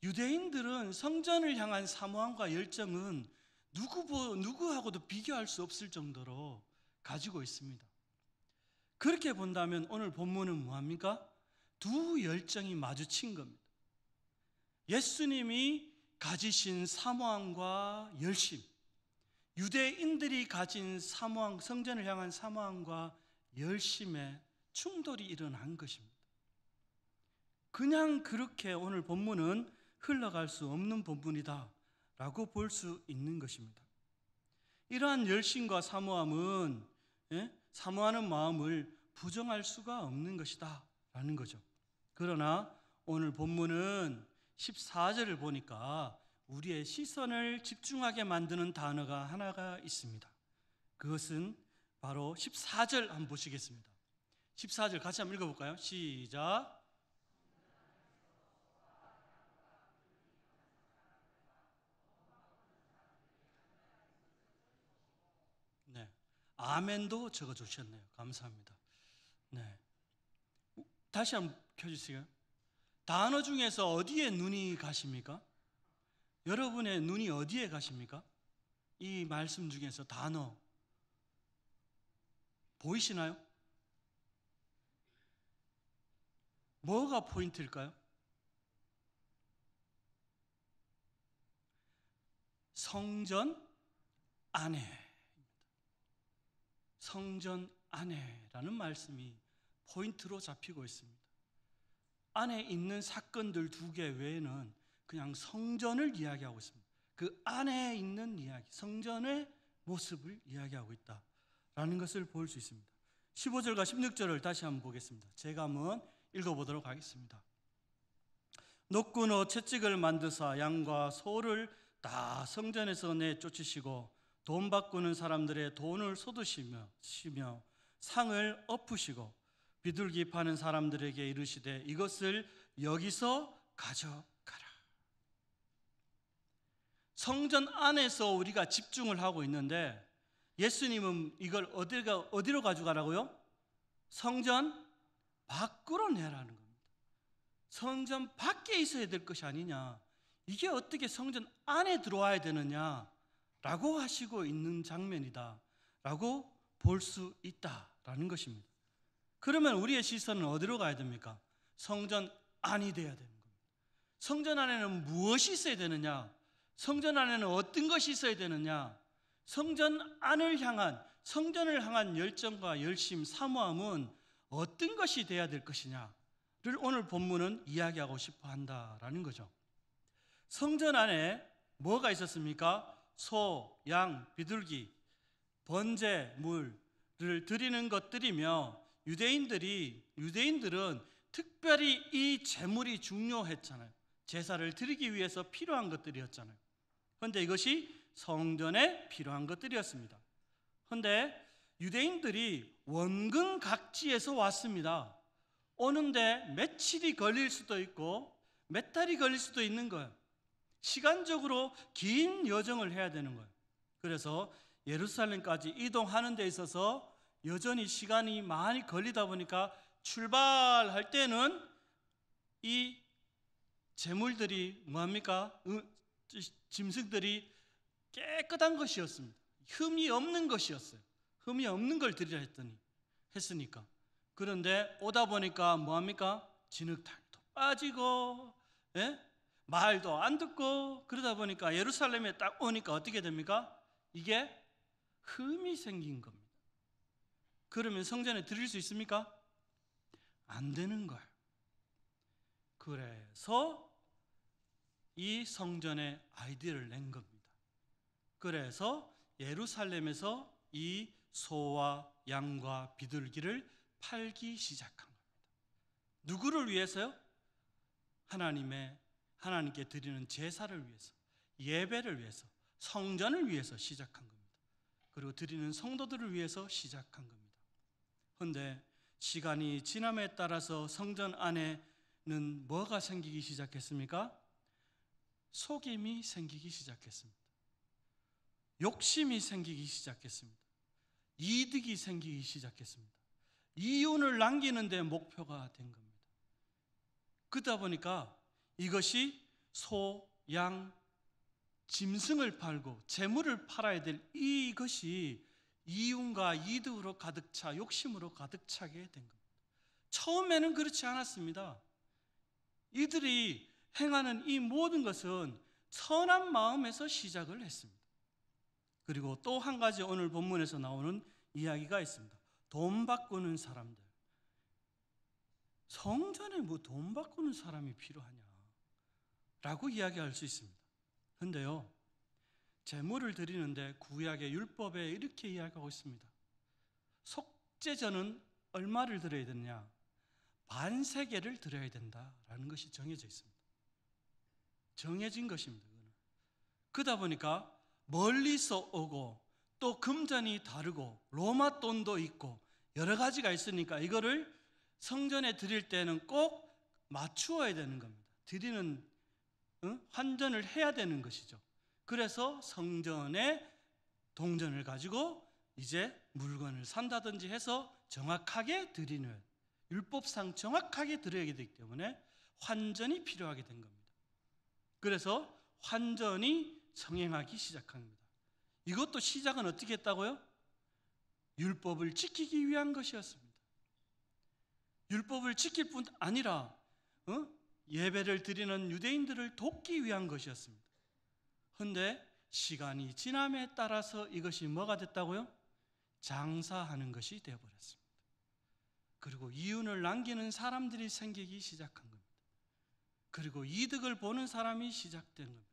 유대인들은 성전을 향한 사모함과 열정은 누구하고도 비교할 수 없을 정도로 가지고 있습니다. 그렇게 본다면 오늘 본문은 뭐합니까? 두 열정이 마주친 겁니다. 예수님이 가지신 사모함과 열심, 유대인들이 가진 사모함, 성전을 향한 사모함과 열심에 충돌이 일어난 것입니다. 그냥 그렇게 오늘 본문은 흘러갈 수 없는 본문이다 라고 볼 수 있는 것입니다. 이러한 열심과 사모함은 사모하는 마음을 부정할 수가 없는 것이다 라는 거죠. 그러나 오늘 본문은 14절을 보니까 우리의 시선을 집중하게 만드는 단어가 하나가 있습니다. 그것은 바로 14절 한번 보시겠습니다. 14절 같이 한번 읽어볼까요? 시작. 네, 아멘도 적어주셨네요. 감사합니다. 네, 다시 한번 켜주세요. 단어 중에서 어디에 눈이 가십니까? 여러분의 눈이 어디에 가십니까? 이 말씀 중에서 단어 보이시나요? 뭐가 포인트일까요? 성전 안에, 성전 안에라는 말씀이 포인트로 잡히고 있습니다. 안에 있는 사건들 두 개 외에는 그냥 성전을 이야기하고 있습니다. 그 안에 있는 이야기, 성전의 모습을 이야기하고 있다라는 것을 볼 수 있습니다. 15절과 16절을 다시 한번 보겠습니다. 제가 한번 읽어보도록 하겠습니다. 노끈으로 채찍을 만드사 양과 소를 다 성전에서 내쫓으시고 돈 바꾸는 사람들의 돈을 쏟으시며 상을 엎으시고 비둘기 파는 사람들에게 이르시되 이것을 여기서 가져가라. 성전 안에서 우리가 집중을 하고 있는데 예수님은 이걸 어디로 가져가라고요? 성전 밖으로 내라는 겁니다. 성전 밖에 있어야 될 것이 아니냐, 이게 어떻게 성전 안에 들어와야 되느냐라고 하시고 있는 장면이다 라고 볼 수 있다라는 것입니다. 그러면 우리의 시선은 어디로 가야 됩니까? 성전 안이 돼야 되는 겁니다. 성전 안에는 무엇이 있어야 되느냐? 성전 안에는 어떤 것이 있어야 되느냐? 성전 안을 향한, 성전을 향한 열정과 열심, 사모함은 어떤 것이 돼야 될 것이냐를 오늘 본문은 이야기하고 싶어 한다라는 거죠. 성전 안에 뭐가 있었습니까? 소, 양, 비둘기, 번제물을 드리는 것들이며 유대인들은 특별히 이 제물이 중요했잖아요. 제사를 드리기 위해서 필요한 것들이었잖아요. 그런데 이것이 성전에 필요한 것들이었습니다. 그런데 유대인들이 원근 각지에서 왔습니다. 오는데 며칠이 걸릴 수도 있고 몇 달이 걸릴 수도 있는 거예요. 시간적으로 긴 여정을 해야 되는 거예요. 그래서 예루살렘까지 이동하는 데 있어서 여전히 시간이 많이 걸리다 보니까 출발할 때는 이 제물들이 뭐합니까? 짐승들이 깨끗한 것이었습니다. 흠이 없는 것이었어요. 흠이 없는 걸 드리라 했으니까. 그런데 오다 보니까 뭐합니까? 진흙탕도 빠지고, 말도 안 듣고, 그러다 보니까 예루살렘에 딱 오니까 어떻게 됩니까? 이게 흠이 생긴 겁니다. 그러면 성전에 드릴 수 있습니까? 안 되는 거예요. 그래서 이 성전의 아이디어를 낸 겁니다. 그래서 예루살렘에서 이 소와 양과 비둘기를 팔기 시작한 겁니다. 누구를 위해서요? 하나님께 드리는 제사를 위해서, 예배를 위해서, 성전을 위해서 시작한 겁니다. 그리고 드리는 성도들을 위해서 시작한 겁니다. 그런데 시간이 지남에 따라서 성전 안에는 뭐가 생기기 시작했습니까? 속임이 생기기 시작했습니다. 욕심이 생기기 시작했습니다. 이득이 생기기 시작했습니다. 이윤을 남기는 데 목표가 된 겁니다. 그러다 보니까 이것이 소, 양, 짐승을 팔고 재물을 팔아야 될 이것이 이윤과 이득으로 가득 차, 욕심으로 가득 차게 된 겁니다. 처음에는 그렇지 않았습니다. 이들이 행하는 이 모든 것은 선한 마음에서 시작을 했습니다. 그리고 또 한 가지 오늘 본문에서 나오는 이야기가 있습니다. 돈 바꾸는 사람들. 성전에 뭐 돈 바꾸는 사람이 필요하냐 라고 이야기할 수 있습니다. 그런데요, 제물을 드리는데 구약의 율법에 이렇게 이야기하고 있습니다. 속죄제는 얼마를 드려야 되느냐? 반세겔을 드려야 된다라는 것이 정해져 있습니다. 정해진 것입니다. 그러다 보니까 멀리서 오고 또 금전이 다르고 로마 돈도 있고 여러 가지가 있으니까 이거를 성전에 드릴 때는 꼭 맞추어야 되는 겁니다. 드리는 환전을 해야 되는 것이죠. 그래서 성전에 동전을 가지고 이제 물건을 산다든지 해서 정확하게 드리는, 율법상 정확하게 드려야 되기 때문에 환전이 필요하게 된 겁니다. 그래서 환전이 성행하기 시작한 겁니다. 이것도 시작은 어떻게 했다고요? 율법을 지키기 위한 것이었습니다. 율법을 지킬 뿐 아니라 예배를 드리는 유대인들을 돕기 위한 것이었습니다. 그런데 시간이 지남에 따라서 이것이 뭐가 됐다고요? 장사하는 것이 되어버렸습니다. 그리고 이윤을 남기는 사람들이 생기기 시작한 겁니다. 그리고 이득을 보는 사람이 시작된 겁니다.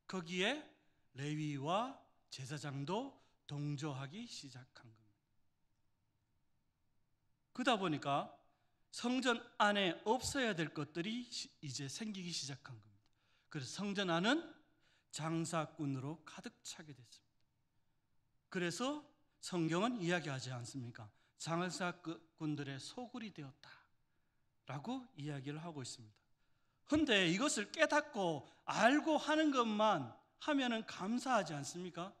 거기에 레위와 제사장도 동조하기 시작한 겁니다. 그러다 보니까 성전 안에 없어야 될 것들이 이제 생기기 시작한 겁니다. 그래서 성전 안은 장사꾼으로 가득 차게 됐습니다. 그래서 성경은 이야기하지 않습니까? 장사꾼들의 소굴이 되었다라고 이야기를 하고 있습니다. 그런데 이것을 깨닫고 알고 하는 것만 하면은 감사하지 않습니까?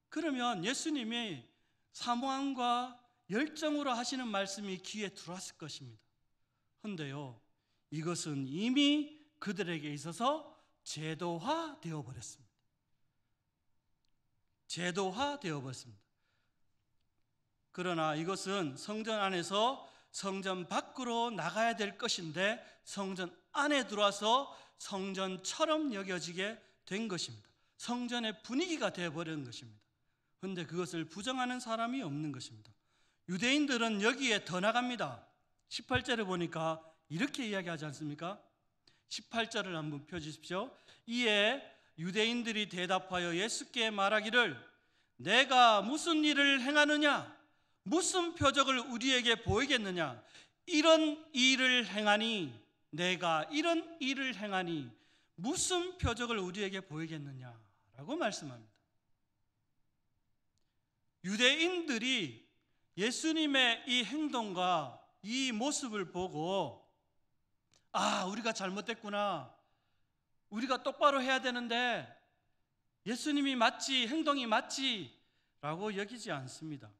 그러면 예수님이 사모함과 열정으로 하시는 말씀이 귀에 들어왔을 것입니다. 그런데요, 이것은 이미 그들에게 있어서 제도화 되어버렸습니다. 제도화 되어버렸습니다. 그러나 이것은 성전 안에서 성전 밖으로 나가야 될 것인데 성전 안에 들어와서 성전처럼 여겨지게 된 것입니다. 성전의 분위기가 되어버린 것입니다. 그런데 그것을 부정하는 사람이 없는 것입니다. 유대인들은 여기에 더 나갑니다. 18절에 보니까 이렇게 이야기하지 않습니까? 18절을 한번 펴주십시오. 이에 유대인들이 대답하여 예수께 말하기를 내가 무슨 일을 행하느냐? 무슨 표적을 우리에게 보이겠느냐? 이런 일을 행하니 내가 이런 일을 행하니 무슨 표적을 우리에게 보이겠느냐라고 말씀합니다. 유대인들이 예수님의 이 행동과 이 모습을 보고 우리가 잘못됐구나. 우리가 똑바로 해야 되는데 예수님이 맞지, 행동이 맞지 라고 여기지 않습니다.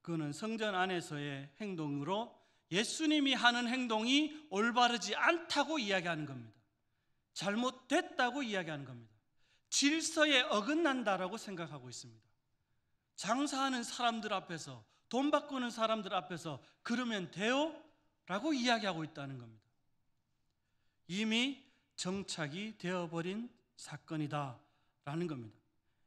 그거는 성전 안에서의 행동으로 예수님이 하는 행동이 올바르지 않다고 이야기하는 겁니다. 잘못됐다고 이야기하는 겁니다. 질서에 어긋난다라고 생각하고 있습니다. 장사하는 사람들 앞에서, 돈 바꾸는 사람들 앞에서 그러면 돼요? 라고 이야기하고 있다는 겁니다. 이미 정착이 되어버린 사건이다 라는 겁니다.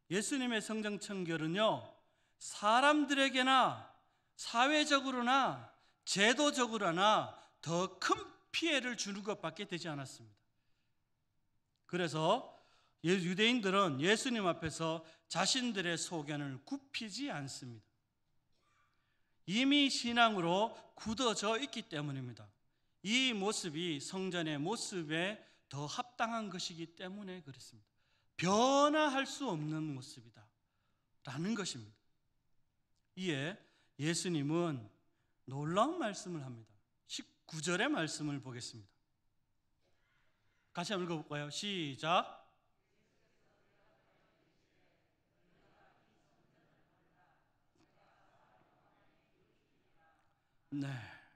예수님의 성전 청결은요, 사람들에게나 사회적으로나 제도적으로나 더 큰 피해를 주는 것밖에 되지 않았습니다. 그래서 유대인들은 예수님 앞에서 자신들의 소견을 굽히지 않습니다. 이미 신앙으로 굳어져 있기 때문입니다. 이 모습이 성전의 모습에 더 합당한 것이기 때문에 그렇습니다. 변화할 수 없는 모습이다 라는 것입니다. 이에 예수님은 놀라운 말씀을 합니다. 19절의 말씀을 보겠습니다. 같이 한번 읽어볼까요? 시작. 네,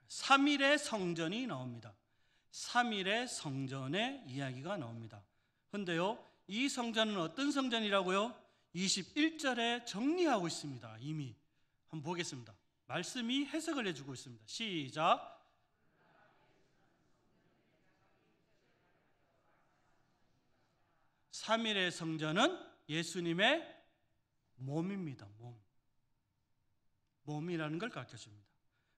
3일의 성전이 나옵니다. 3일의 성전의 이야기가 나옵니다. 그런데요, 이 성전은 어떤 성전이라고요? 21절에 정리하고 있습니다. 이미 한번 보겠습니다. 말씀이 해석을 해주고 있습니다. 시작. 3일의 성전은 예수님의 몸입니다. 몸이라는 걸 가르쳐줍니다.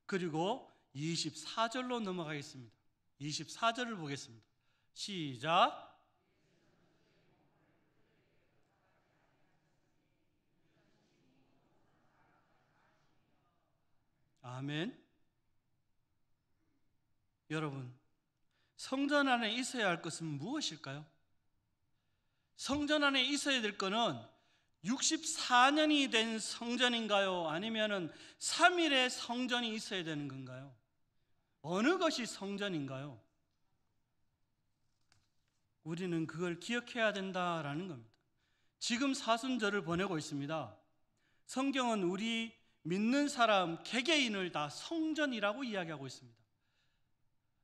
그리고 24절로 넘어가겠습니다. 24절을 보겠습니다. 시작. 아멘. 여러분, 성전 안에 있어야 할 것은 무엇일까요? 성전 안에 있어야 될 것은 64년이 된 성전인가요? 아니면 3일의 성전이 있어야 되는 건가요? 어느 것이 성전인가요? 우리는 그걸 기억해야 된다라는 겁니다. 지금 사순절을 보내고 있습니다. 성경은 우리 믿는 사람 개개인을 다 성전이라고 이야기하고 있습니다.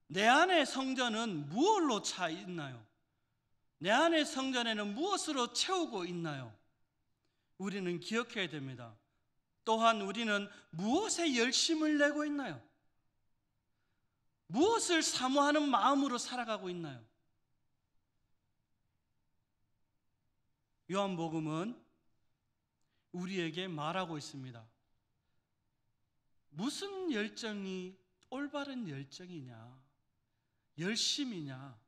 내 안의 성전은 무엇으로 차 있나요? 내 안의 성전에는 무엇으로 채우고 있나요? 우리는 기억해야 됩니다. 또한 우리는 무엇에 열심을 내고 있나요? 무엇을 사모하는 마음으로 살아가고 있나요? 요한복음은 우리에게 말하고 있습니다. 무슨 열정이 올바른 열정이냐? 열심이냐?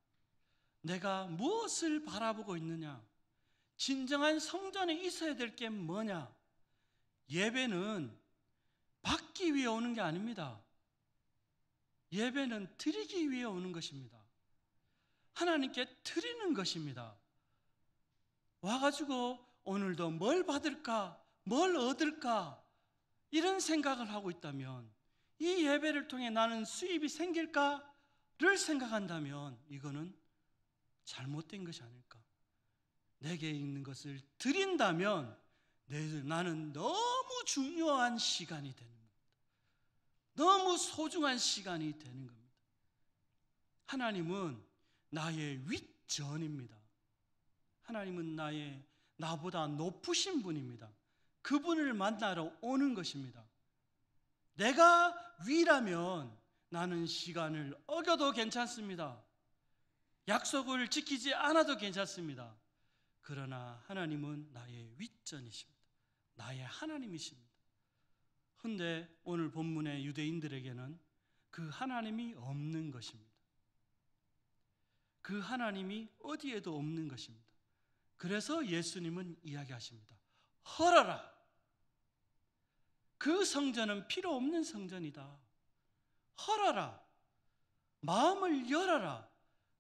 내가 무엇을 바라보고 있느냐? 진정한 성전에 있어야 될 게 뭐냐? 예배는 받기 위해 오는 게 아닙니다. 예배는 드리기 위해 오는 것입니다. 하나님께 드리는 것입니다. 와가지고 오늘도 뭘 받을까? 뭘 얻을까? 이런 생각을 하고 있다면, 이 예배를 통해 나는 수입이 생길까를 생각한다면 이거는 잘못된 것이 아닐까? 내게 있는 것을 드린다면 나는 너무 중요한 시간이 되는 겁니다. 너무 소중한 시간이 되는 겁니다. 하나님은 나의 윗전입니다. 하나님은 나보다 높으신 분입니다. 그분을 만나러 오는 것입니다. 내가 위라면 나는 시간을 어겨도 괜찮습니다. 약속을 지키지 않아도 괜찮습니다. 그러나 하나님은 나의 윗전이십니다. 나의 하나님이십니다. 그런데 오늘 본문의 유대인들에게는 그 하나님이 없는 것입니다. 그 하나님이 어디에도 없는 것입니다. 그래서 예수님은 이야기하십니다. 헐어라. 그 성전은 필요 없는 성전이다. 헐어라. 마음을 열어라.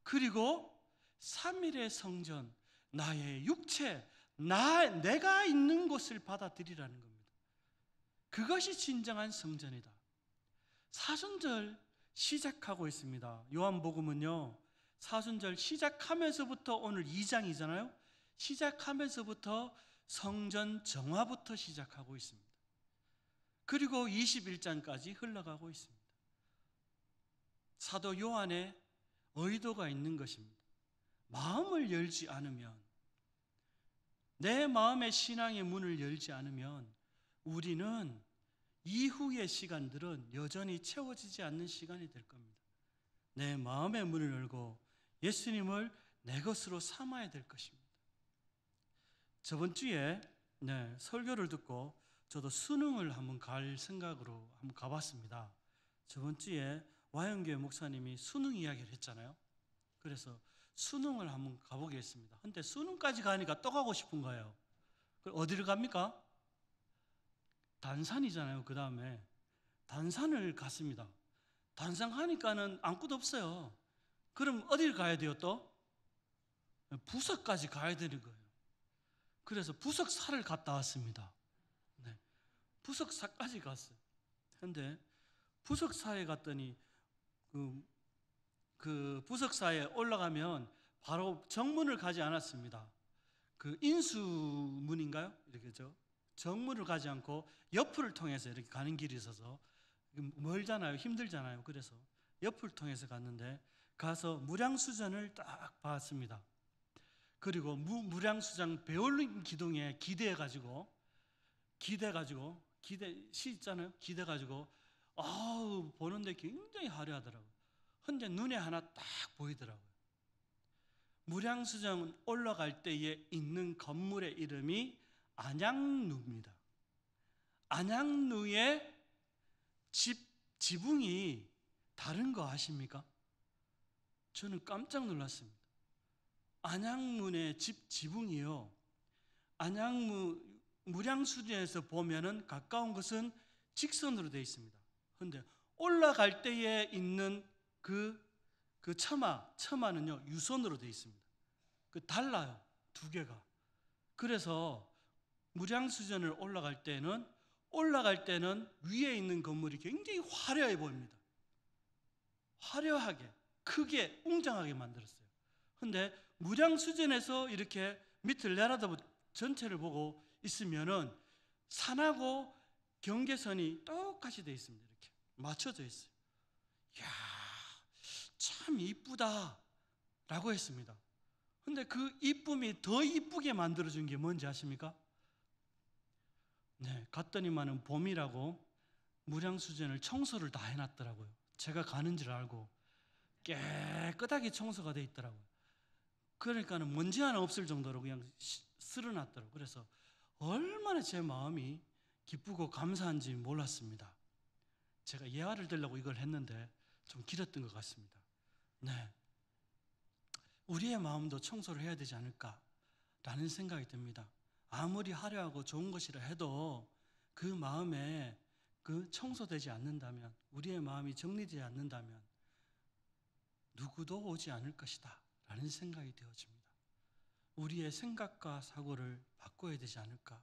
그리고 3일의 성전, 나의 육체, 내가 있는 곳을 받아들이라는 겁니다. 그것이 진정한 성전이다. 사순절 시작하고 있습니다. 요한복음은요, 사순절 시작하면서부터 오늘 2장이잖아요. 시작하면서부터 성전 정화부터 시작하고 있습니다. 그리고 21장까지 흘러가고 있습니다. 사도 요한의 의도가 있는 것입니다. 마음을 열지 않으면, 내 마음의 신앙의 문을 열지 않으면 우리는 이후의 시간들은 여전히 채워지지 않는 시간이 될 겁니다. 내 마음의 문을 열고 예수님을 내 것으로 삼아야 될 것입니다. 저번 주에 설교를 듣고 저도 수능을 한번 갈 생각으로 한번 가봤습니다. 저번 주에 와영교회 목사님이 수능 이야기를 했잖아요. 그래서 수능을 한번 가보겠습니다. 근데 수능까지 가니까 또 가고 싶은 거예요. 어디를 갑니까? 단산이잖아요. 그 다음에 단산을 갔습니다. 단산 가니까는 아무것도 없어요. 그럼 어디를 가야 돼요 또? 부석까지 가야 되는 거예요. 그래서 부석사를 갔다 왔습니다. 부석사까지 갔어요. 근데 부석사에 갔더니 그 부석사에 올라가면 바로 정문을 가지 않았습니다. 그 인수문인가요? 이렇게 정문을 가지 않고 옆을 통해서 이렇게 가는 길이 있어서 멀잖아요. 힘들잖아요. 그래서 옆을 통해서 갔는데 가서 무량수전을 딱 봤습니다. 그리고 무량수장 베올린 기둥에 기대가지고 시 있잖아요. 기대가지고 보는데 굉장히 화려하더라고요. 근데 눈에 하나 딱 보이더라고요. 무량수정 올라갈 때에 있는 건물의 이름이 안양루입니다. 안양루의 지붕이 다른 거 아십니까? 저는 깜짝 놀랐습니다. 안양문의 지붕이요. 무량수전에서 보면은 가까운 것은 직선으로 되어 있습니다. 그런데 올라갈 때에 있는 그 처마는요 유선으로 되어 있습니다. 달라요, 두 개가. 그래서 무량수전을 올라갈 때는 위에 있는 건물이 굉장히 화려해 보입니다. 화려하게, 크게, 웅장하게 만들었어요. 그런데 무량수전에서 이렇게 밑을 내려다보 전체를 보고 있으면은 산하고 경계선이 똑같이 되어 있습니다. 이렇게 맞춰져 있어요. 이야, 참 이쁘다라고 했습니다. 근데 그 이쁨이 더 이쁘게 만들어준 게 뭔지 아십니까? 갔더니만은 봄이라고 무량수전을 청소를 다 해놨더라고요. 제가 가는 줄 알고 깨끗하게 청소가 돼 있더라고요. 그러니까는 먼지 하나 없을 정도로 그냥 쓸어놨더라고요. 그래서 얼마나 제 마음이 기쁘고 감사한지 몰랐습니다. 제가 예화를 들려고 이걸 했는데 좀 길었던 것 같습니다. 우리의 마음도 청소를 해야 되지 않을까라는 생각이 듭니다. 아무리 화려하고 좋은 것이라 해도 그 마음에 청소되지 않는다면, 우리의 마음이 정리되지 않는다면 누구도 오지 않을 것이다 라는 생각이 되어집니다. 우리의 생각과 사고를 바꿔야 되지 않을까.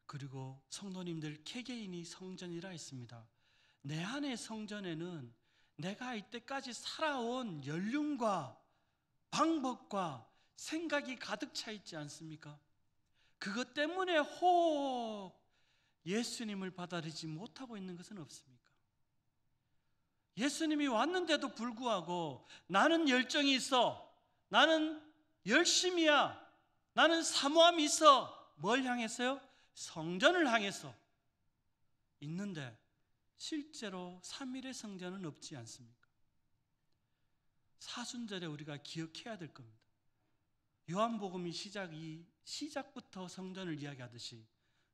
그리고 성도님들, 개개인이 성전이라 했습니다. 내 안의 성전에는 내가 이때까지 살아온 연륜과 방법과 생각이 가득 차 있지 않습니까? 그것 때문에 혹 예수님을 받아들이지 못하고 있는 것은 없습니까? 예수님이 왔는데도 불구하고 나는 열정이 있어, 나는 열심이야, 나는 사모함이 있어. 뭘 향했어요? 성전을 향해서 있는데 실제로 3일의 성전은 없지 않습니까? 사순절에 우리가 기억해야 될 겁니다. 요한복음이 시작부터 성전을 이야기하듯이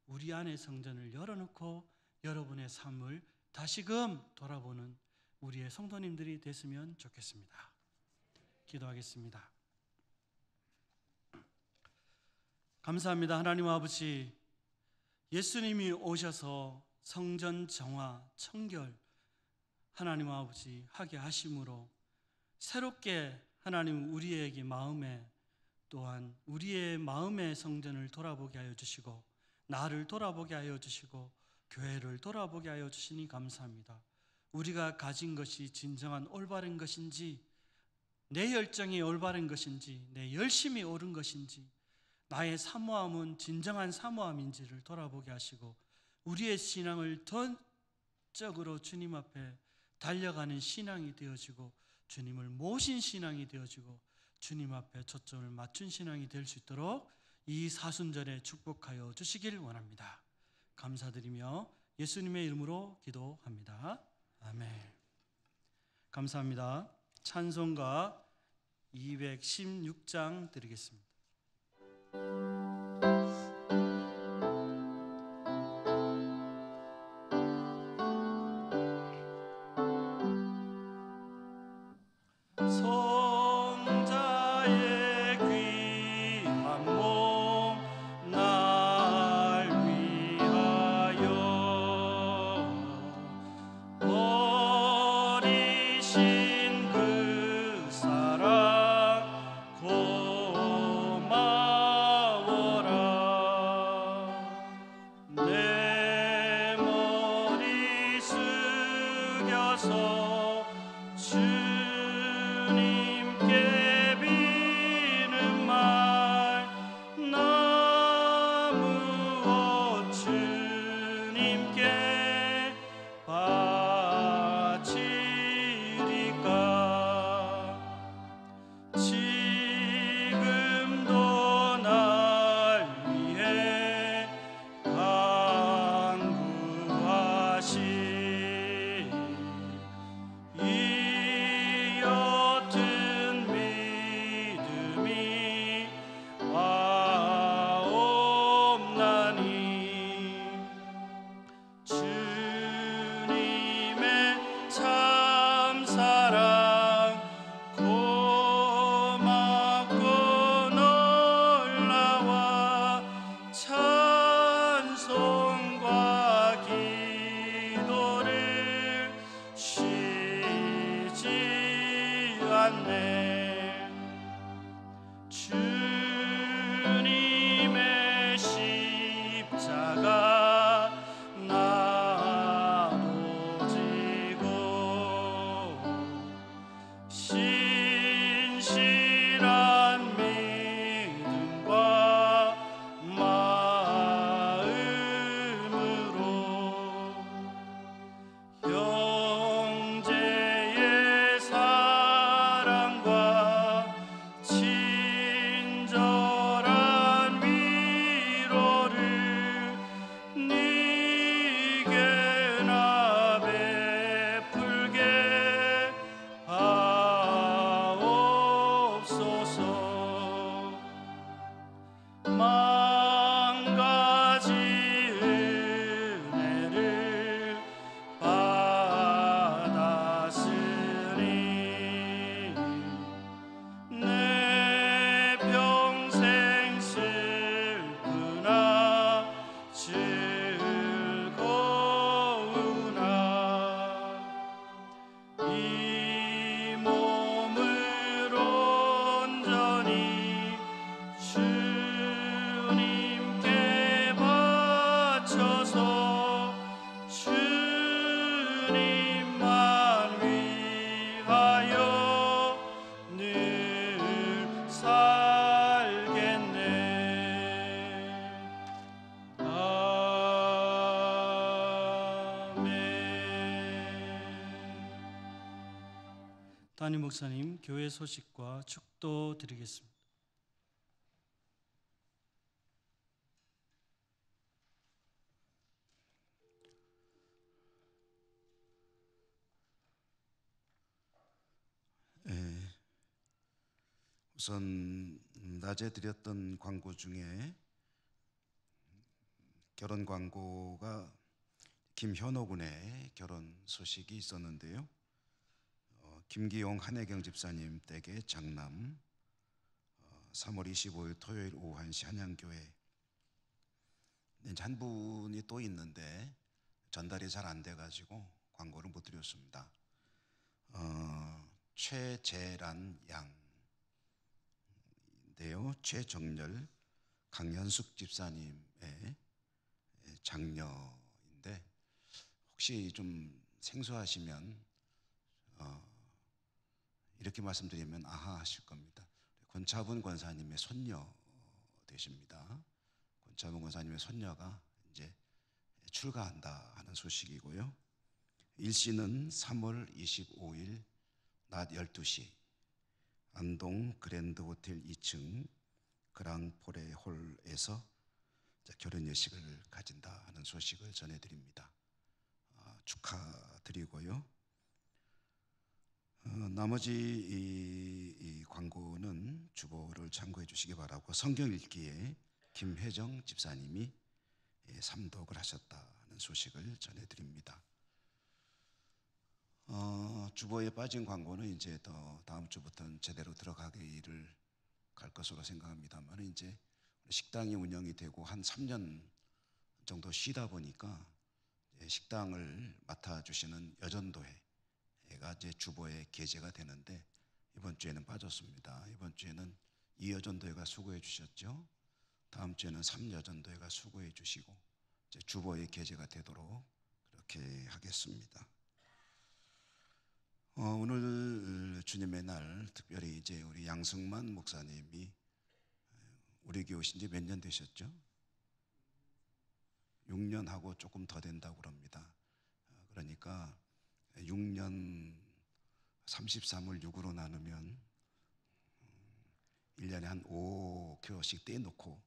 우리 안에 성전을 열어놓고 여러분의 삶을 다시금 돌아보는 우리의 성도님들이 됐으면 좋겠습니다. 기도하겠습니다. 감사합니다. 하나님 아버지, 예수님이 오셔서 성전 정화, 청결 하나님 아버지 하게 하심으로 새롭게 하나님 우리에게 마음에, 또한 우리의 마음의 성전을 돌아보게 하여 주시고 나를 돌아보게 하여 주시고 교회를 돌아보게 하여 주시니 감사합니다. 우리가 가진 것이 진정한 올바른 것인지, 내 열정이 올바른 것인지, 내 열심이 옳은 것인지, 나의 사모함은 진정한 사모함인지를 돌아보게 하시고 우리의 신앙을 전적으로 주님 앞에 달려가는 신앙이 되어지고 주님을 모신 신앙이 되어지고 주님 앞에 초점을 맞춘 신앙이 될 수 있도록 이 사순절에 축복하여 주시길 원합니다. 감사드리며 예수님의 이름으로 기도합니다. 아멘. 감사합니다. 찬송가 216장 드리겠습니다. 성자의 귀한 몸 날 위하여 버리신 그 사랑 고마워라. 내 머리 숙여서 주님께 비는 말 나 무엇 주님께 바치리까. 지금도 날 위해 간구하시 이 옅은 믿음이 없나니 주님의 참사랑 고맙고 놀라와 찬송과 기도를 쉬지 않네. 주님의 십자가 나도 지고 신실한 믿음과 마음으로 형제의 사랑과 친절한 위로를 네게 나 베풀게 하옵소서. 만가지 은혜를 받았으니 내 평생 슬프나 즐거우나 이 몸을 온전히 주님께 바쳐서 주님만 위하여 늘 살겠네. 아멘. 담임 목사님 교회 소식과 축도 드리겠습니다. 우선 낮에 드렸던 광고 중에 결혼 광고가 김현호 군의 결혼 소식이 있었는데요. 김기용 한혜경 집사님 댁의 장남 3월 25일 토요일 오후 1시 한양교회. 이제 한 분이 또 있는데 전달이 잘 안 돼가지고 광고를 못 드렸습니다. 최재란 양인데요. 최정렬 강현숙 집사님의 장녀인데 혹시 좀 생소하시면 이렇게 말씀드리면 아하 하실 겁니다. 권차분 권사님의 손녀 되십니다. 권차분 권사님의 손녀가 이제 출가한다 하는 소식이고요. 일시는 3월 25일 낮 12시 안동 그랜드 호텔 2층 그랑포레 홀에서 결혼 예식을 가진다 하는 소식을 전해드립니다. 축하드리고요. 나머지 이 광고는 주보를 참고해 주시기 바라고, 성경 읽기에 김혜정 집사님이 삼독을 하셨다는 소식을 전해드립니다. 주보에 빠진 광고는 이제 더 다음 주부터는 제대로 들어가기를 갈 것으로 생각합니다만, 이제 식당이 운영이 되고 한 3년 정도 쉬다 보니까 식당을 맡아주시는 여전도회가 이제 주보에 게재가 되는데, 이번 주에는 빠졌습니다. 이번 주에는 2여전도회가 수고해 주셨죠. 다음 주에는 3여전도회가 수고해 주시고 이제 주보에 게재가 되도록 그렇게 하겠습니다. 오늘 주님의 날 특별히 이제 우리 양승만 목사님이 우리 교회 오신 지 몇 년 되셨죠? 6년 하고 조금 더 된다고 그럽니다. 그러니까 6년 33을 6으로 나누면 1년에 한 5교씩 떼놓고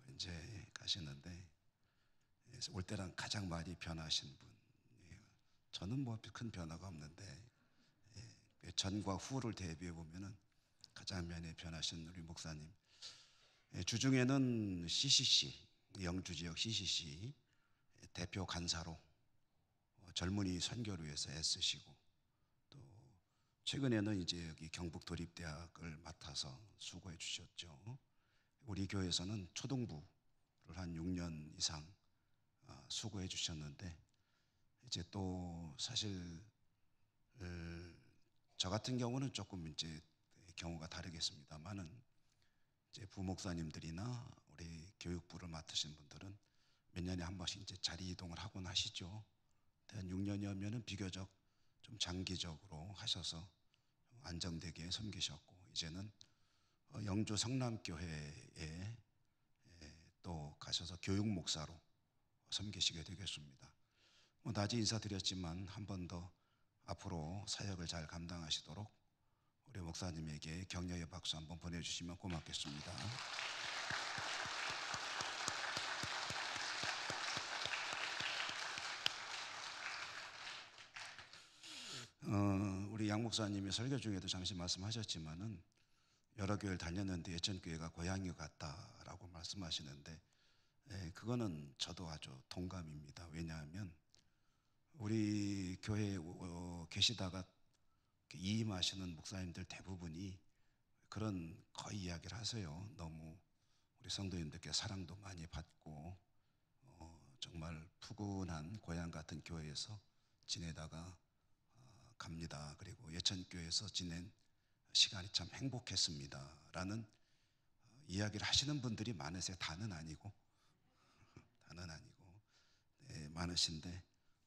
이제 가시는데, 올 때랑 가장 많이 변하신 분이에요. 저는 뭐 큰 변화가 없는데 전과 후를 대비해 보면은 가장 많이 변하신 우리 목사님. 주중에는 CCC, 영주 지역 CCC 대표 간사로 젊은이 선교를 위해서 애쓰시고, 또 최근에는 이제 여기 경북도립대학을 맡아서 수고해 주셨죠. 우리 교회에서는 초등부를 한 6년 이상 수고해 주셨는데, 이제 또 사실 저 같은 경우는 조금 이제 경우가 다르겠습니다만은, 이제 부목사님들이나 우리 교육부를 맡으신 분들은 몇 년에 한 번씩 이제 자리 이동을 하곤 하시죠. 한 6년이면은 비교적 좀 장기적으로 하셔서 안정되게 섬기셨고, 이제는 영주 성남교회에 또 가셔서 교육 목사로 섬기시게 되겠습니다. 낮에 인사드렸지만 한 번 더 앞으로 사역을 잘 감당하시도록 우리 목사님에게 격려의 박수 한번 보내주시면 고맙겠습니다. 우리 양 목사님이 설교 중에도 잠시 말씀하셨지만은 여러 교회를 다녔는데 예천교회가 고향이 같다라고 말씀하시는데, 그거는 저도 아주 동감입니다. 왜냐하면 우리 교회에 계시다가 이임하시는 목사님들 대부분이 그런 거의 이야기를 하세요. 너무 우리 성도님들께 사랑도 많이 받고 정말 푸근한 고향 같은 교회에서 지내다가 갑니다. 그리고 예천교회에서 지낸 시간이 참 행복했습니다 라는 이야기를 하시는 분들이 많으세요. 다는 아니고 많으신데,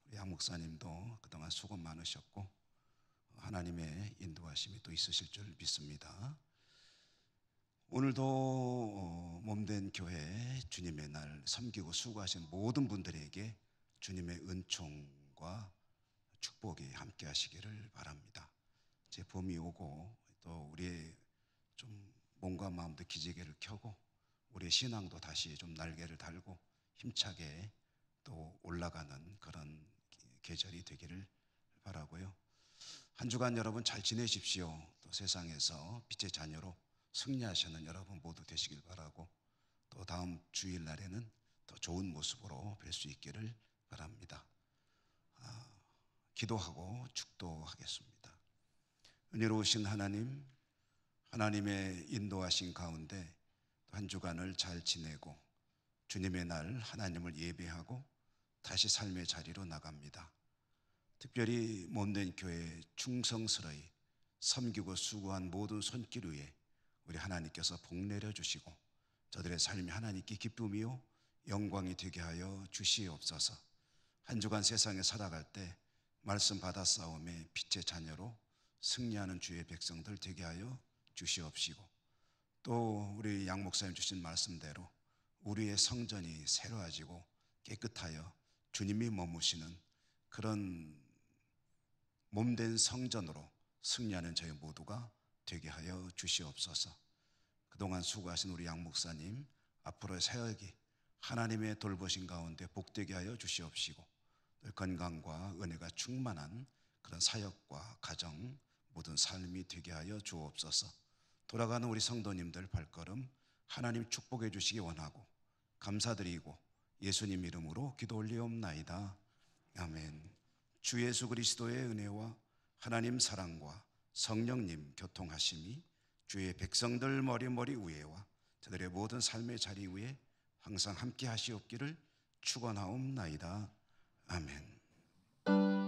우리 양 목사님도 그동안 수고 많으셨고 하나님의 인도하심이 또 있으실 줄 믿습니다. 오늘도 몸된 교회 주님의 날 섬기고 수고하신 모든 분들에게 주님의 은총과 축복이 함께 하시기를 바랍니다. 이제 봄이 오고 또 우리의 좀 몸과 마음도 기지개를 켜고 우리의 신앙도 다시 좀 날개를 달고 힘차게 또 올라가는 그런 계절이 되기를 바라고요. 한 주간 여러분 잘 지내십시오. 또 세상에서 빛의 자녀로 승리하시는 여러분 모두 되시길 바라고, 또 다음 주일 날에는 더 좋은 모습으로 뵐 수 있기를 바랍니다. 기도하고 축도하겠습니다. 은혜로우신 하나님, 하나님의 인도하신 가운데 한 주간을 잘 지내고 주님의 날 하나님을 예배하고 다시 삶의 자리로 나갑니다. 특별히 몸된 교회 충성스러이 섬기고 수고한 모든 손길 위에 우리 하나님께서 복 내려주시고 저들의 삶이 하나님께 기쁨이요 영광이 되게 하여 주시옵소서. 한 주간 세상에 살아갈 때 말씀 받아 싸움에 빛의 자녀로 승리하는 주의 백성들 되게 하여 주시옵시고, 또 우리 양 목사님 주신 말씀대로 우리의 성전이 새로워지고 깨끗하여 주님이 머무시는 그런 몸된 성전으로 승리하는 저희 모두가 되게 하여 주시옵소서. 그동안 수고하신 우리 양 목사님 앞으로의 사역이 하나님의 돌보신 가운데 복되게 하여 주시옵시고, 건강과 은혜가 충만한 그런 사역과 가정 모든 삶이 되게 하여 주옵소서. 돌아가는 우리 성도님들 발걸음 하나님 축복해 주시기 원하고 감사드리고 예수님 이름으로 기도 올리옵나이다. 아멘. 주 예수 그리스도의 은혜와 하나님 사랑과 성령님 교통하심이 주의 백성들 머리 위에와 저들의 모든 삶의 자리 위에 항상 함께 하시옵기를 축원하옵나이다. 아멘.